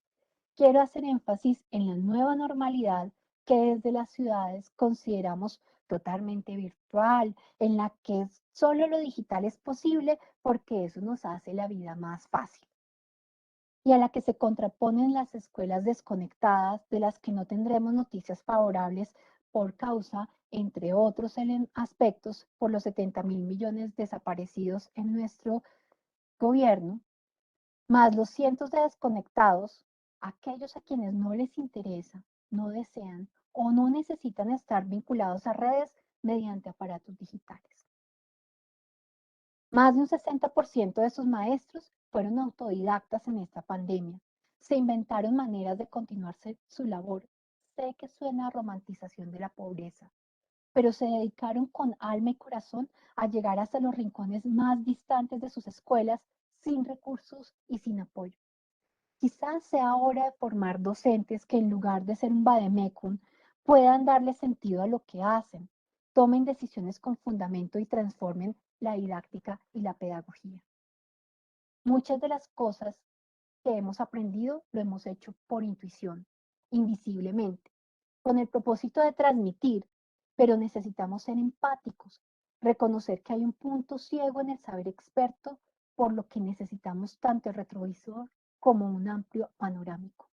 quiero hacer énfasis en la nueva normalidad que desde las ciudades consideramos totalmente virtual, en la que solo lo digital es posible porque eso nos hace la vida más fácil. Y a la que se contraponen las escuelas desconectadas de las que no tendremos noticias favorables por causa, entre otros aspectos, por los 70.000 millones desaparecidos en nuestro gobierno, más los cientos de desconectados, aquellos a quienes no les interesa, no desean o no necesitan estar vinculados a redes mediante aparatos digitales. Más de un 60% de sus maestros fueron autodidactas en esta pandemia. Se inventaron maneras de continuarse su labor. Sé que suena a romantización de la pobreza, pero se dedicaron con alma y corazón a llegar hasta los rincones más distantes de sus escuelas sin recursos y sin apoyo. Quizás sea hora de formar docentes que en lugar de ser un vademecum puedan darle sentido a lo que hacen, tomen decisiones con fundamento y transformen la didáctica y la pedagogía. Muchas de las cosas que hemos aprendido lo hemos hecho por intuición, invisiblemente, con el propósito de transmitir, pero necesitamos ser empáticos, reconocer que hay un punto ciego en el saber experto, por lo que necesitamos tanto el retrovisor como un amplio panorámico.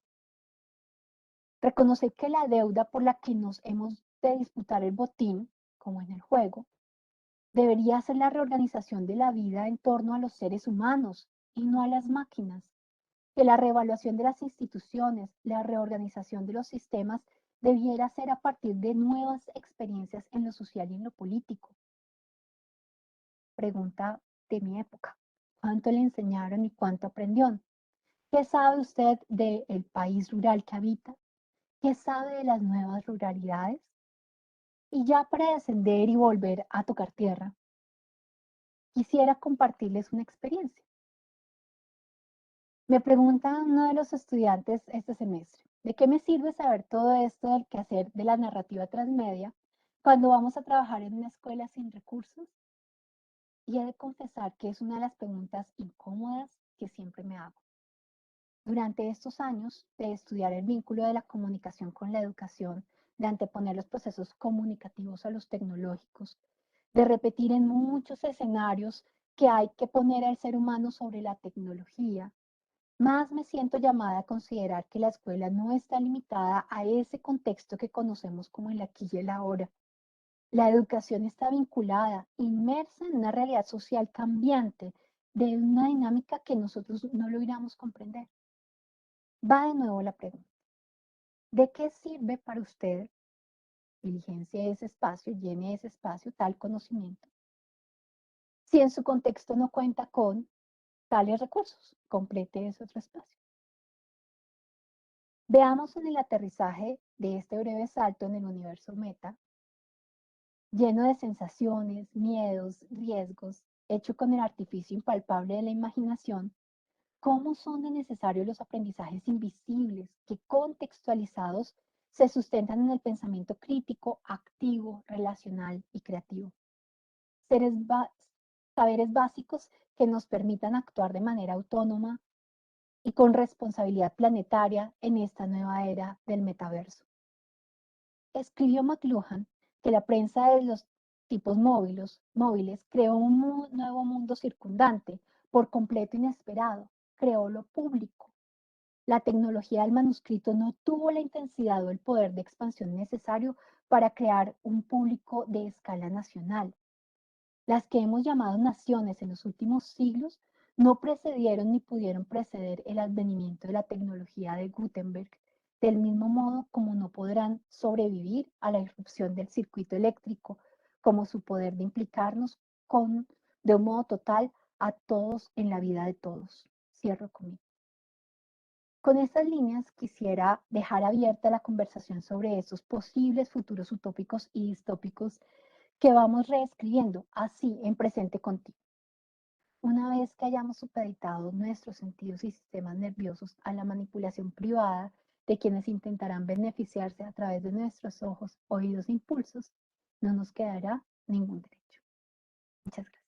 Reconocer que la deuda por la que nos hemos de disputar el botín, como en el juego, debería ser la reorganización de la vida en torno a los seres humanos y no a las máquinas. Que la reevaluación de las instituciones, la reorganización de los sistemas debiera ser a partir de nuevas experiencias en lo social y en lo político. Pregunta de mi época. ¿Cuánto le enseñaron y cuánto aprendió? ¿Qué sabe usted del país rural que habita? ¿Qué sabe de las nuevas ruralidades? Y ya para descender y volver a tocar tierra, quisiera compartirles una experiencia. Me pregunta uno de los estudiantes este semestre, ¿de qué me sirve saber todo esto del quehacer de la narrativa transmedia cuando vamos a trabajar en una escuela sin recursos? Y he de confesar que es una de las preguntas incómodas que siempre me hago. Durante estos años de estudiar el vínculo de la comunicación con la educación, de anteponer los procesos comunicativos a los tecnológicos, de repetir en muchos escenarios que hay que poner al ser humano sobre la tecnología, más me siento llamada a considerar que la escuela no está limitada a ese contexto que conocemos como el aquí y el ahora. La educación está vinculada, inmersa en una realidad social cambiante, de una dinámica que nosotros no logramos comprender. Va de nuevo la pregunta. ¿De qué sirve para usted diligencia ese espacio, llene ese espacio, tal conocimiento, si en su contexto no cuenta con tales recursos? Complete ese otro espacio. Veamos en el aterrizaje de este breve salto en el universo meta, lleno de sensaciones, miedos, riesgos, hecho con el artificio impalpable de la imaginación, cómo son de necesarios los aprendizajes invisibles que contextualizados se sustentan en el pensamiento crítico, activo, relacional y creativo. Saberes básicos que nos permitan actuar de manera autónoma y con responsabilidad planetaria en esta nueva era del metaverso. Escribió McLuhan que la prensa de los tipos móviles creó un nuevo mundo circundante, por completo inesperado, creó lo público. La tecnología del manuscrito no tuvo la intensidad o el poder de expansión necesario para crear un público de escala nacional. Las que hemos llamado naciones en los últimos siglos no precedieron ni pudieron preceder el advenimiento de la tecnología de Gutenberg, del mismo modo como no podrán sobrevivir a la irrupción del circuito eléctrico, como su poder de implicarnos de un modo total a todos en la vida de todos. Cierro conmigo. Con estas líneas quisiera dejar abierta la conversación sobre esos posibles futuros utópicos y distópicos que vamos reescribiendo así en presente continuo. Una vez que hayamos supeditado nuestros sentidos y sistemas nerviosos a la manipulación privada de quienes intentarán beneficiarse a través de nuestros ojos, oídos e impulsos, no nos quedará ningún derecho. Muchas gracias.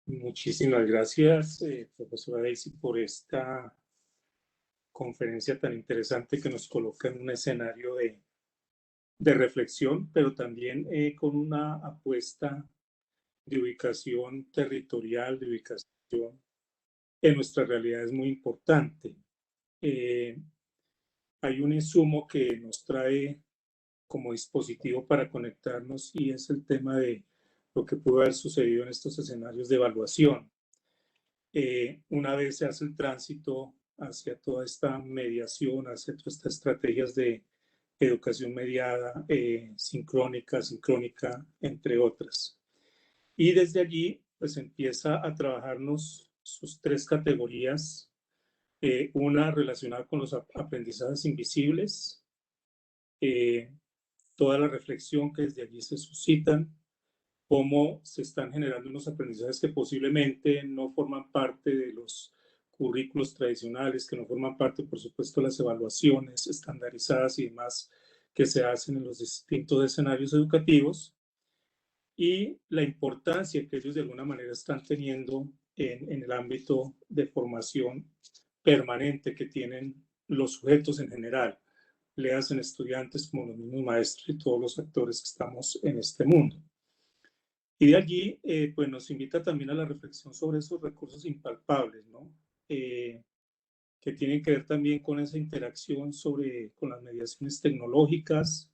Muchísimas gracias, profesora Daisy, por esta conferencia tan interesante que nos coloca en un escenario de reflexión, pero también con una apuesta de ubicación territorial, de ubicación en nuestra realidad es muy importante. Hay un insumo que nos trae como dispositivo para conectarnos y es el tema de lo que pudo haber sucedido en estos escenarios de evaluación. Una vez se hace el tránsito hacia toda esta mediación, hacia todas estas estrategias de educación mediada, sincrónica, entre otras. Y desde allí, pues empieza a trabajarnos sus tres categorías, una relacionada con los aprendizajes invisibles, toda la reflexión que desde allí se suscitan, cómo se están generando unos aprendizajes que posiblemente no forman parte de los currículos tradicionales, que no forman parte, por supuesto, de las evaluaciones estandarizadas y demás que se hacen en los distintos escenarios educativos, y la importancia que ellos de alguna manera están teniendo en el ámbito de formación permanente que tienen los sujetos en general, le hacen estudiantes como los mismos maestros y todos los actores que estamos en este mundo. Y de allí, pues nos invita también a la reflexión sobre esos recursos impalpables, ¿no? Que tienen que ver también con esa interacción con las mediaciones tecnológicas,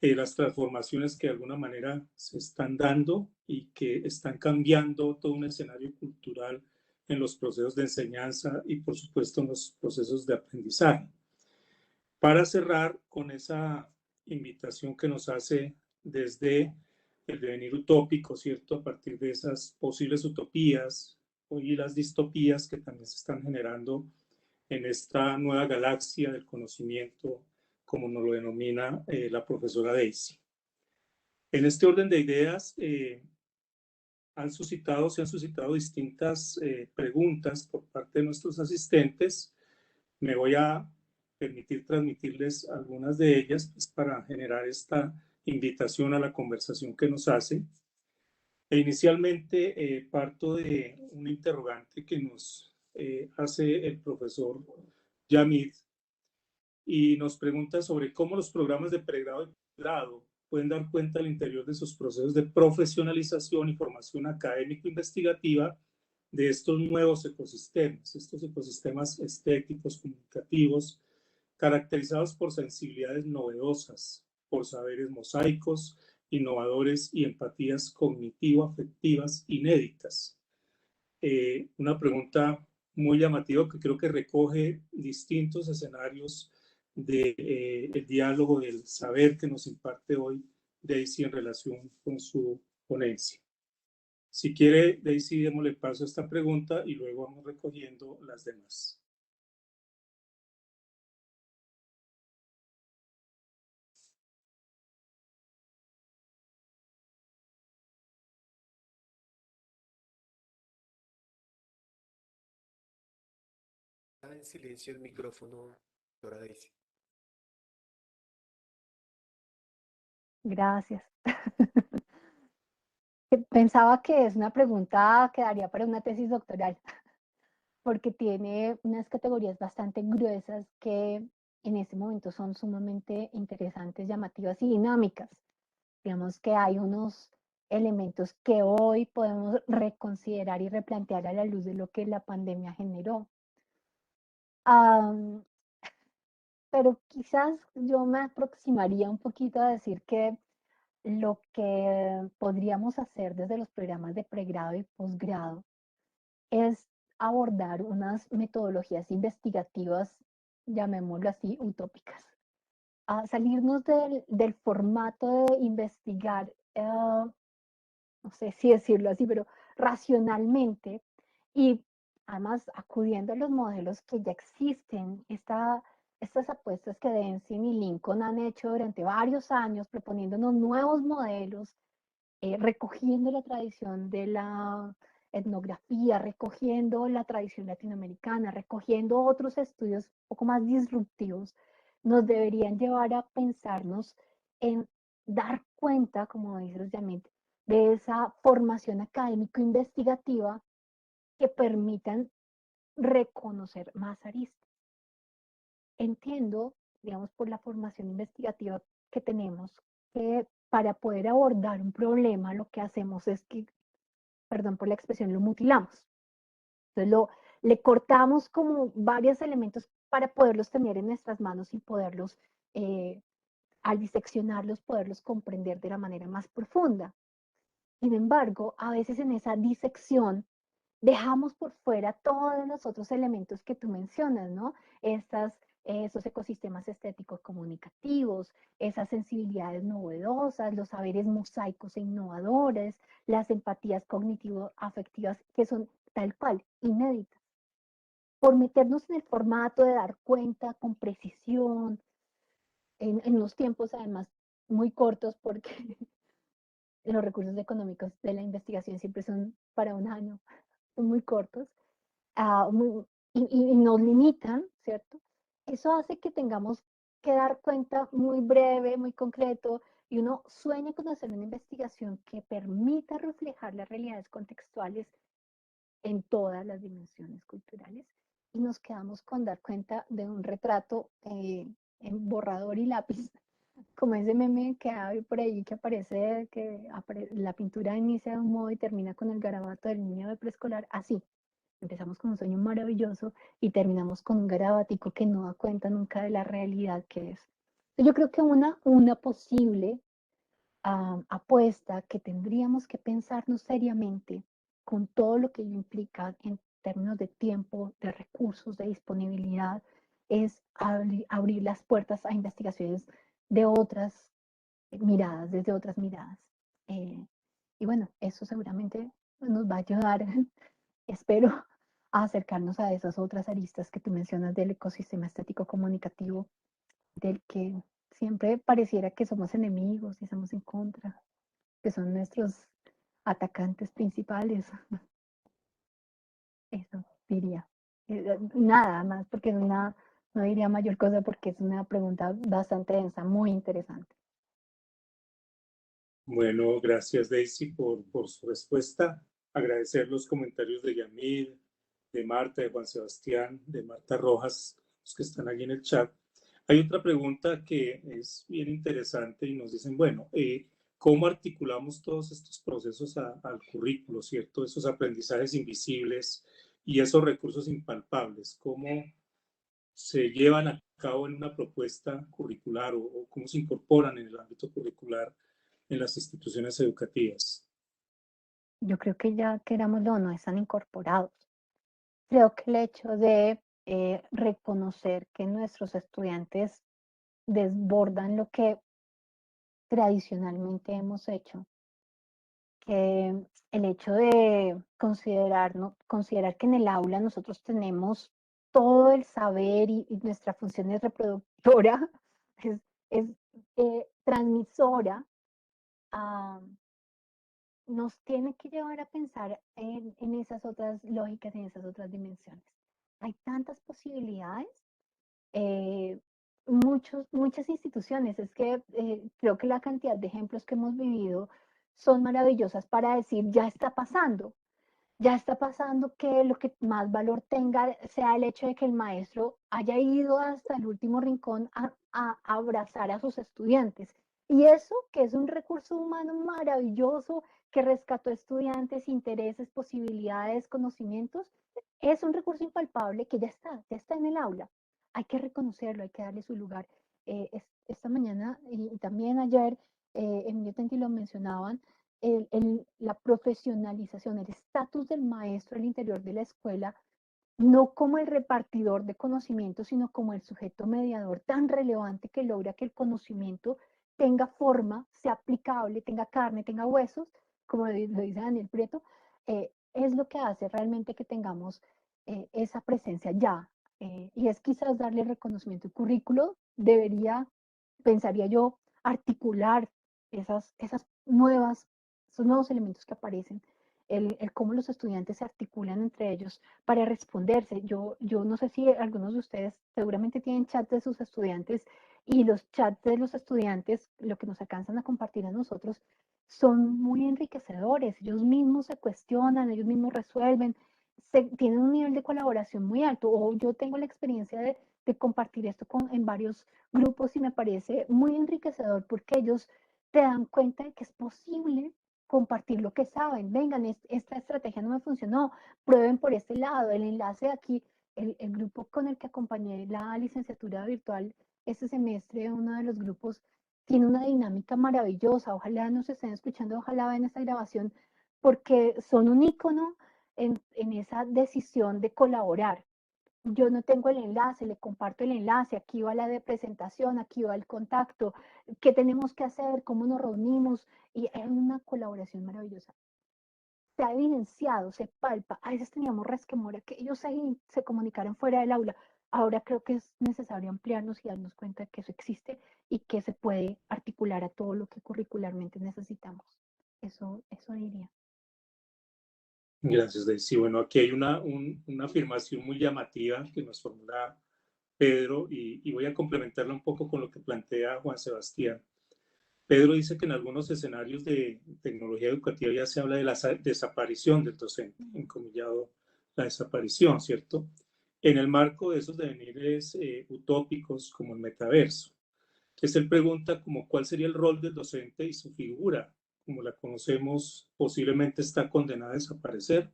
las transformaciones que de alguna manera se están dando y que están cambiando todo un escenario cultural en los procesos de enseñanza y, por supuesto, en los procesos de aprendizaje. Para cerrar con esa invitación que nos hace desde el devenir utópico, ¿cierto? A partir de esas posibles utopías y las distopías que también se están generando en esta nueva galaxia del conocimiento, como nos lo denomina la profesora Daisy. En este orden de ideas, se han suscitado distintas preguntas por parte de nuestros asistentes. Me voy a permitir transmitirles algunas de ellas pues, para generar esta invitación a la conversación que nos hace. E inicialmente parto de una interrogante que nos hace el profesor Yamid y nos pregunta sobre cómo los programas de pregrado y posgrado pueden dar cuenta al interior de sus procesos de profesionalización y formación académico-investigativa de estos nuevos ecosistemas, estos ecosistemas estéticos, comunicativos, caracterizados por sensibilidades novedosas, por saberes mosaicos, innovadores y empatías cognitivo-afectivas inéditas. Una pregunta muy llamativa que creo que recoge distintos escenarios del diálogo, del saber que nos imparte hoy Daisy en relación con su ponencia. Si quiere, Daisy, démosle paso a esta pregunta y luego vamos recogiendo las demás. En silencio el micrófono, doctora Daisy. Gracias. Pensaba que es una pregunta que daría para una tesis doctoral, porque tiene unas categorías bastante gruesas que en este momento son sumamente interesantes, llamativas y dinámicas. Digamos que hay unos elementos que hoy podemos reconsiderar y replantear a la luz de lo que la pandemia generó. Pero quizás yo me aproximaría un poquito a decir que lo que podríamos hacer desde los programas de pregrado y posgrado es abordar unas metodologías investigativas, llamémoslo así, utópicas. A salirnos del formato de investigar, no sé si decirlo así, pero racionalmente, y además acudiendo a los modelos que ya existen, estas apuestas que Denzin y Lincoln han hecho durante varios años, proponiéndonos nuevos modelos, recogiendo la tradición de la etnografía, recogiendo la tradición latinoamericana, recogiendo otros estudios un poco más disruptivos, nos deberían llevar a pensarnos en dar cuenta, como dice Yamit, de esa formación académico-investigativa que permitan reconocer más aristas. Entiendo, digamos, por la formación investigativa que tenemos, que para poder abordar un problema lo que hacemos es que, perdón por la expresión, lo mutilamos. Entonces le cortamos como varios elementos para poderlos tener en nuestras manos y poderlos, al diseccionarlos, poderlos comprender de la manera más profunda. Sin embargo, a veces en esa disección dejamos por fuera todos los otros elementos que tú mencionas, ¿no? Esos ecosistemas estéticos comunicativos, esas sensibilidades novedosas, los saberes mosaicos e innovadores, las empatías cognitivo-afectivas que son tal cual, inéditas. Por meternos en el formato de dar cuenta con precisión, en unos tiempos además muy cortos, porque los recursos económicos de la investigación siempre son para un año, son muy cortos, y nos limitan, ¿cierto? Eso hace que tengamos que dar cuenta muy breve, muy concreto, y uno sueña con hacer una investigación que permita reflejar las realidades contextuales en todas las dimensiones culturales, y nos quedamos con dar cuenta de un retrato en borrador y lápiz, como ese meme que hay por ahí que aparece, la pintura inicia de un modo y termina con el garabato del niño de preescolar, así. Empezamos con un sueño maravilloso y terminamos con un garabatico que no da cuenta nunca de la realidad que es. Yo creo que una posible apuesta que tendríamos que pensarnos seriamente con todo lo que ello implica en términos de tiempo, de recursos, de disponibilidad, es abrir las puertas a investigaciones de otras miradas, desde otras miradas. Y bueno, eso seguramente nos va a ayudar, espero, a acercarnos a esas otras aristas que tú mencionas del ecosistema estético comunicativo, del que siempre pareciera que somos enemigos y estamos en contra, que son nuestros atacantes principales. Eso diría. Nada más, porque no diría mayor cosa porque es una pregunta bastante densa, muy interesante. Bueno, gracias Daisy por su respuesta. Agradecer los comentarios de Yamil, de Marta, de Juan Sebastián, de Marta Rojas, los que están allí en el chat. Hay otra pregunta que es bien interesante y nos dicen, bueno, ¿cómo articulamos todos estos procesos al currículo, cierto? Esos aprendizajes invisibles y esos recursos impalpables, ¿cómo se llevan a cabo en una propuesta curricular o cómo se incorporan en el ámbito curricular en las instituciones educativas? Yo creo que ya, querámoslo o no, están incorporados. Creo que el hecho de reconocer que nuestros estudiantes desbordan lo que tradicionalmente hemos hecho, que el hecho de considerar que en el aula nosotros tenemos todo el saber y nuestra función es reproductora, es transmisora, ah, nos tiene que llevar a pensar en esas otras lógicas, en esas otras dimensiones. Hay tantas posibilidades, eh, muchas instituciones, es que creo que la cantidad de ejemplos que hemos vivido son maravillosas para decir, ya está pasando que lo que más valor tenga sea el hecho de que el maestro haya ido hasta el último rincón a abrazar a sus estudiantes. Y eso, que es un recurso humano maravilloso, que rescató estudiantes, intereses, posibilidades, conocimientos, es un recurso impalpable que ya está en el aula. Hay que reconocerlo, hay que darle su lugar. Esta mañana y también ayer, Emilio Tenti lo mencionaban, la profesionalización, el estatus del maestro al interior de la escuela, no como el repartidor de conocimiento, sino como el sujeto mediador tan relevante que logra que el conocimiento tenga forma, sea aplicable, tenga carne, tenga huesos, como lo dice Daniel Prieto, es lo que hace realmente que tengamos esa presencia ya. Y es quizás darle reconocimiento. El currículo debería, pensaría yo, articular esas nuevas, esos nuevos elementos que aparecen, el cómo los estudiantes se articulan entre ellos para responderse. Yo no sé si algunos de ustedes seguramente tienen chats de sus estudiantes y los chats de los estudiantes, lo que nos alcanzan a compartir a nosotros, son muy enriquecedores. Ellos mismos se cuestionan, ellos mismos resuelven, tienen un nivel de colaboración muy alto. O yo tengo la experiencia de compartir esto en varios grupos y me parece muy enriquecedor porque ellos te dan cuenta de que es posible compartir lo que saben. Vengan, esta estrategia no me funcionó, prueben por este lado, el enlace de aquí, el grupo con el que acompañé la licenciatura virtual este semestre, uno de los grupos tiene una dinámica maravillosa. Ojalá nos estén escuchando, ojalá ven esta grabación, porque son un ícono en esa decisión de colaborar. Yo no tengo el enlace, le comparto el enlace, aquí va la de presentación, aquí va el contacto, qué tenemos que hacer, cómo nos reunimos, y es una colaboración maravillosa. Se ha evidenciado, se palpa, a veces teníamos resquemor que ellos se comunicaran fuera del aula. Ahora creo que es necesario ampliarnos y darnos cuenta de que eso existe y que se puede articular a todo lo que curricularmente necesitamos. Eso diría. Gracias, Daisy. Bueno, aquí hay una afirmación muy llamativa que nos formula Pedro y voy a complementarla un poco con lo que plantea Juan Sebastián. Pedro dice que en algunos escenarios de tecnología educativa ya se habla de la desaparición del docente, encomillado la desaparición, ¿cierto? En el marco de esos devenires utópicos como el metaverso. Entonces él pregunta como cuál sería el rol del docente y su figura, como la conocemos, posiblemente está condenada a desaparecer.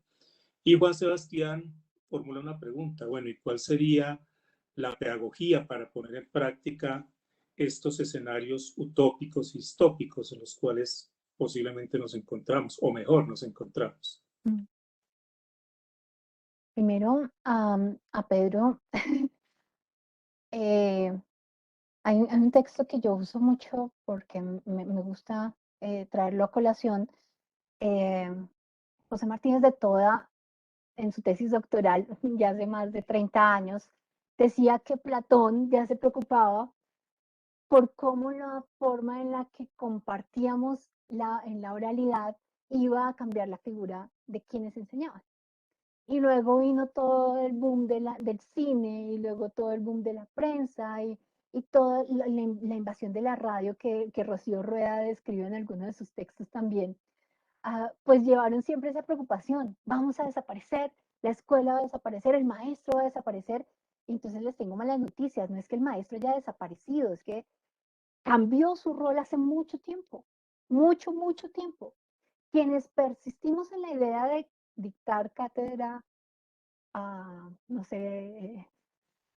Y Juan Sebastián formula una pregunta, bueno, ¿y cuál sería la pedagogía para poner en práctica estos escenarios utópicos y distópicos en los cuales posiblemente nos encontramos, o mejor nos encontramos? Primero, a Pedro, hay un texto que yo uso mucho porque me gusta traerlo a colación. José Martínez de Toda, en su tesis doctoral, ya hace más de 30 años, decía que Platón ya se preocupaba por cómo la forma en la que compartíamos en la oralidad iba a cambiar la figura de quienes enseñaban. Y luego vino todo el boom del cine, y luego todo el boom de la prensa, y toda la invasión de la radio que Rocío Rueda describe en algunos de sus textos también. Pues llevaron siempre esa preocupación: vamos a desaparecer, la escuela va a desaparecer, el maestro va a desaparecer, Entonces les tengo malas noticias, no es que el maestro haya desaparecido, es que cambió su rol hace mucho tiempo, mucho, mucho tiempo. Quienes persistimos en la idea de dictar cátedra, no sé,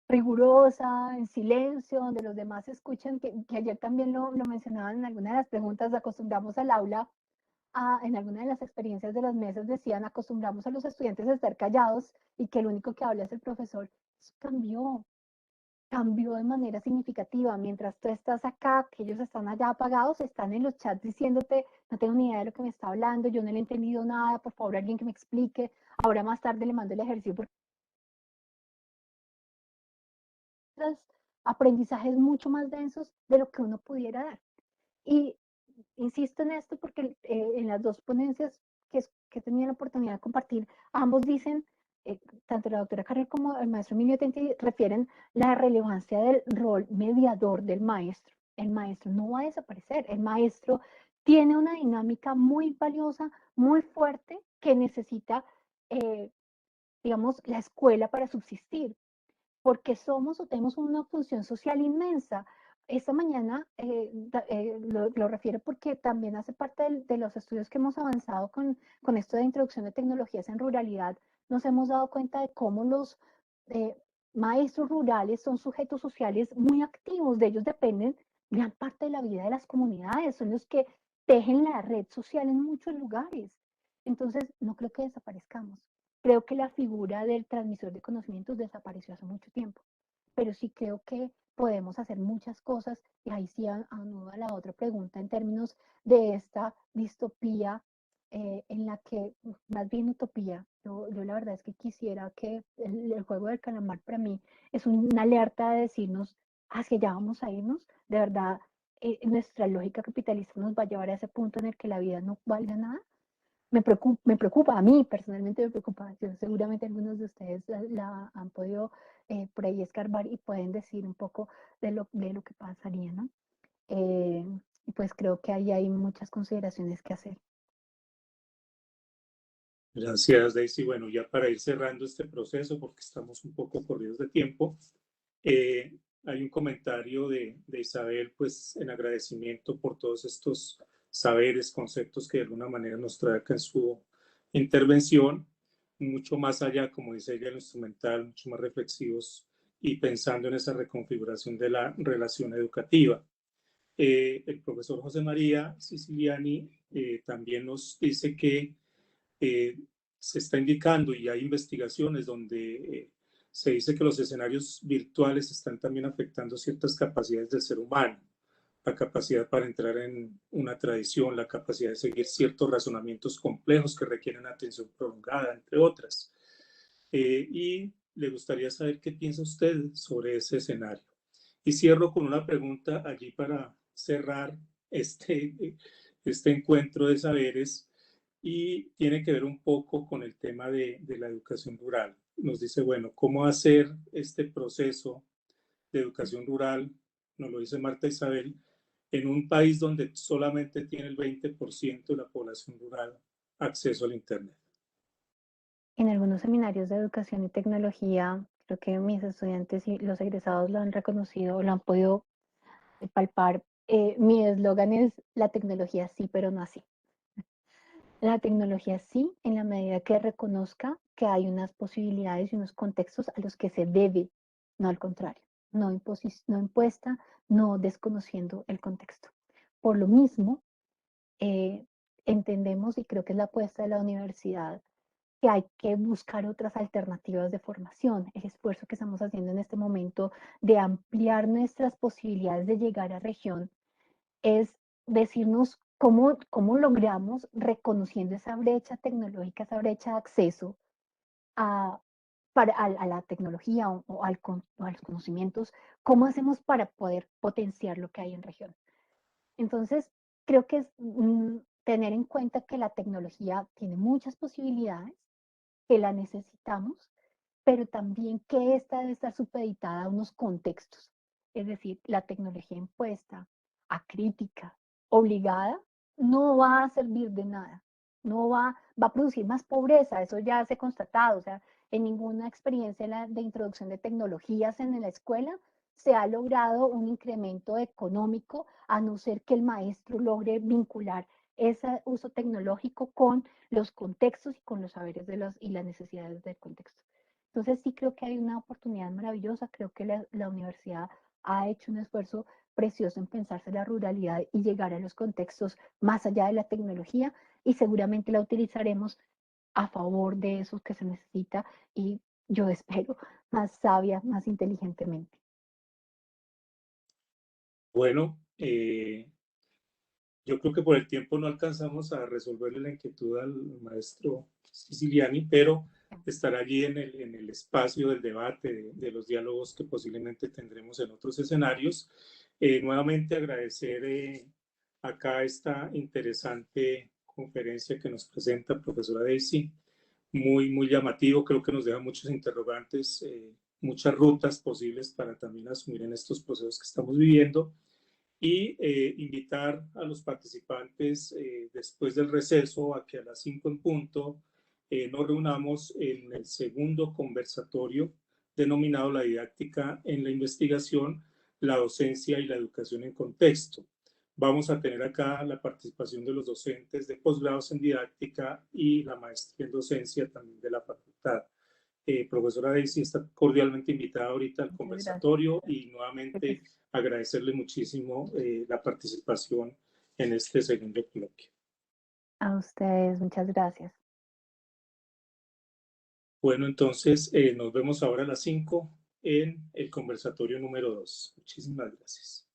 rigurosa, en silencio, donde los demás escuchan, que ayer también lo mencionaban en alguna de las preguntas, acostumbramos al aula, en alguna de las experiencias de las mesas decían, acostumbramos a los estudiantes a estar callados y que el único que habla es el profesor. Eso cambió de manera significativa. Mientras tú estás acá, que ellos están allá apagados, están en los chats diciéndote, no tengo ni idea de lo que me está hablando, yo no le he entendido nada, por favor alguien que me explique, ahora más tarde le mando el ejercicio porque aprendizajes mucho más densos de lo que uno pudiera dar. Y insisto en esto porque en las dos ponencias que tenía la oportunidad de compartir, ambos dicen, tanto la doctora Carrer como el maestro Emilio Tenti refieren la relevancia del rol mediador del maestro. El maestro no va a desaparecer, el maestro tiene una dinámica muy valiosa, muy fuerte, que necesita, digamos, la escuela para subsistir, porque somos o tenemos una función social inmensa. Esta mañana lo refiero porque también hace parte de los estudios que hemos avanzado con esto de introducción de tecnologías en ruralidad. Nos hemos dado cuenta de cómo los eh, maestros rurales son sujetos sociales muy activos, de ellos dependen gran parte de la vida de las comunidades, son los que tejen la red social en muchos lugares. Entonces, no creo que desaparezcamos. Creo que la figura del transmisor de conocimientos desapareció hace mucho tiempo, pero sí creo que podemos hacer muchas cosas y ahí sí anuda la otra pregunta en términos de esta distopía en la que, más bien utopía, yo la verdad es que quisiera que el juego del calamar para mí es una alerta de decirnos hacia allá vamos a irnos, de verdad nuestra lógica capitalista nos va a llevar a ese punto en el que la vida no valga nada. Me preocupa, a mí personalmente me preocupa. Yo, seguramente algunos de ustedes la han podido por ahí escarbar y pueden decir un poco de lo que pasaría, ¿no? Y pues creo que ahí hay muchas consideraciones que hacer. Gracias, Daisy. Bueno, ya para ir cerrando este proceso, porque estamos un poco corridos de tiempo, hay un comentario de Isabel, pues en agradecimiento por todos estos saberes, conceptos que de alguna manera nos trae acá en su intervención, mucho más allá, como dice ella, el instrumental, mucho más reflexivos y pensando en esa reconfiguración de la relación educativa. El profesor José María Siciliani también nos dice que se está indicando y hay investigaciones donde se dice que los escenarios virtuales están también afectando ciertas capacidades del ser humano, la capacidad para entrar en una tradición, la capacidad de seguir ciertos razonamientos complejos que requieren atención prolongada, entre otras. Y le gustaría saber qué piensa usted sobre ese escenario. Y cierro con una pregunta allí para cerrar este encuentro de saberes y tiene que ver un poco con el tema de la educación rural. Nos dice, bueno, ¿cómo hacer este proceso de educación rural? Nos lo dice Marta Isabel, en un país donde solamente tiene el 20% de la población rural acceso al Internet. En algunos seminarios de educación y tecnología, creo que mis estudiantes y los egresados lo han reconocido, lo han podido palpar. Mi eslogan es: la tecnología sí, pero no así. La tecnología sí, en la medida que reconozca que hay unas posibilidades y unos contextos a los que se debe, no al contrario, no impuesta, no desconociendo el contexto. Por lo mismo, entendemos, y creo que es la apuesta de la universidad, que hay que buscar otras alternativas de formación. El esfuerzo que estamos haciendo en este momento de ampliar nuestras posibilidades de llegar a región es decirnos cómo logramos, reconociendo esa brecha tecnológica, esa brecha de acceso a, a la tecnología o a los conocimientos, cómo hacemos para poder potenciar lo que hay en región. Entonces, creo que es tener en cuenta que la tecnología tiene muchas posibilidades, que la necesitamos, pero también que esta debe estar supeditada a unos contextos. Es decir, la tecnología impuesta, acrítica, obligada, no va a servir de nada. No va a producir más pobreza, eso ya se ha constatado. O sea, en ninguna experiencia de introducción de tecnologías en la escuela se ha logrado un incremento económico, a no ser que el maestro logre vincular ese uso tecnológico con los contextos y con los saberes y las necesidades del contexto. Entonces sí creo que hay una oportunidad maravillosa, creo que la universidad ha hecho un esfuerzo precioso en pensarse la ruralidad y llegar a los contextos más allá de la tecnología, y seguramente la utilizaremos a favor de eso que se necesita, y yo espero más sabia, más inteligentemente. Bueno, yo creo que por el tiempo no alcanzamos a resolverle la inquietud al maestro Siciliani, pero estará allí en el espacio del debate, de los diálogos que posiblemente tendremos en otros escenarios. Nuevamente agradecer acá esta interesante conferencia que nos presenta profesora Daisy, muy llamativo, creo que nos deja muchos interrogantes, muchas rutas posibles para también asumir en estos procesos que estamos viviendo, y invitar a los participantes después del receso a que a las 5 en punto nos reunamos en el segundo conversatorio denominado La didáctica en la investigación, la docencia y la educación en contexto. Vamos a tener acá la participación de los docentes de posgrados en didáctica y la maestría en docencia también de la facultad. Profesora Daisy está cordialmente invitada ahorita al conversatorio y nuevamente agradecerle muchísimo la participación en este segundo coloquio. A ustedes, muchas gracias. Bueno, entonces nos vemos ahora a las 5 en el conversatorio número 2. Muchísimas gracias.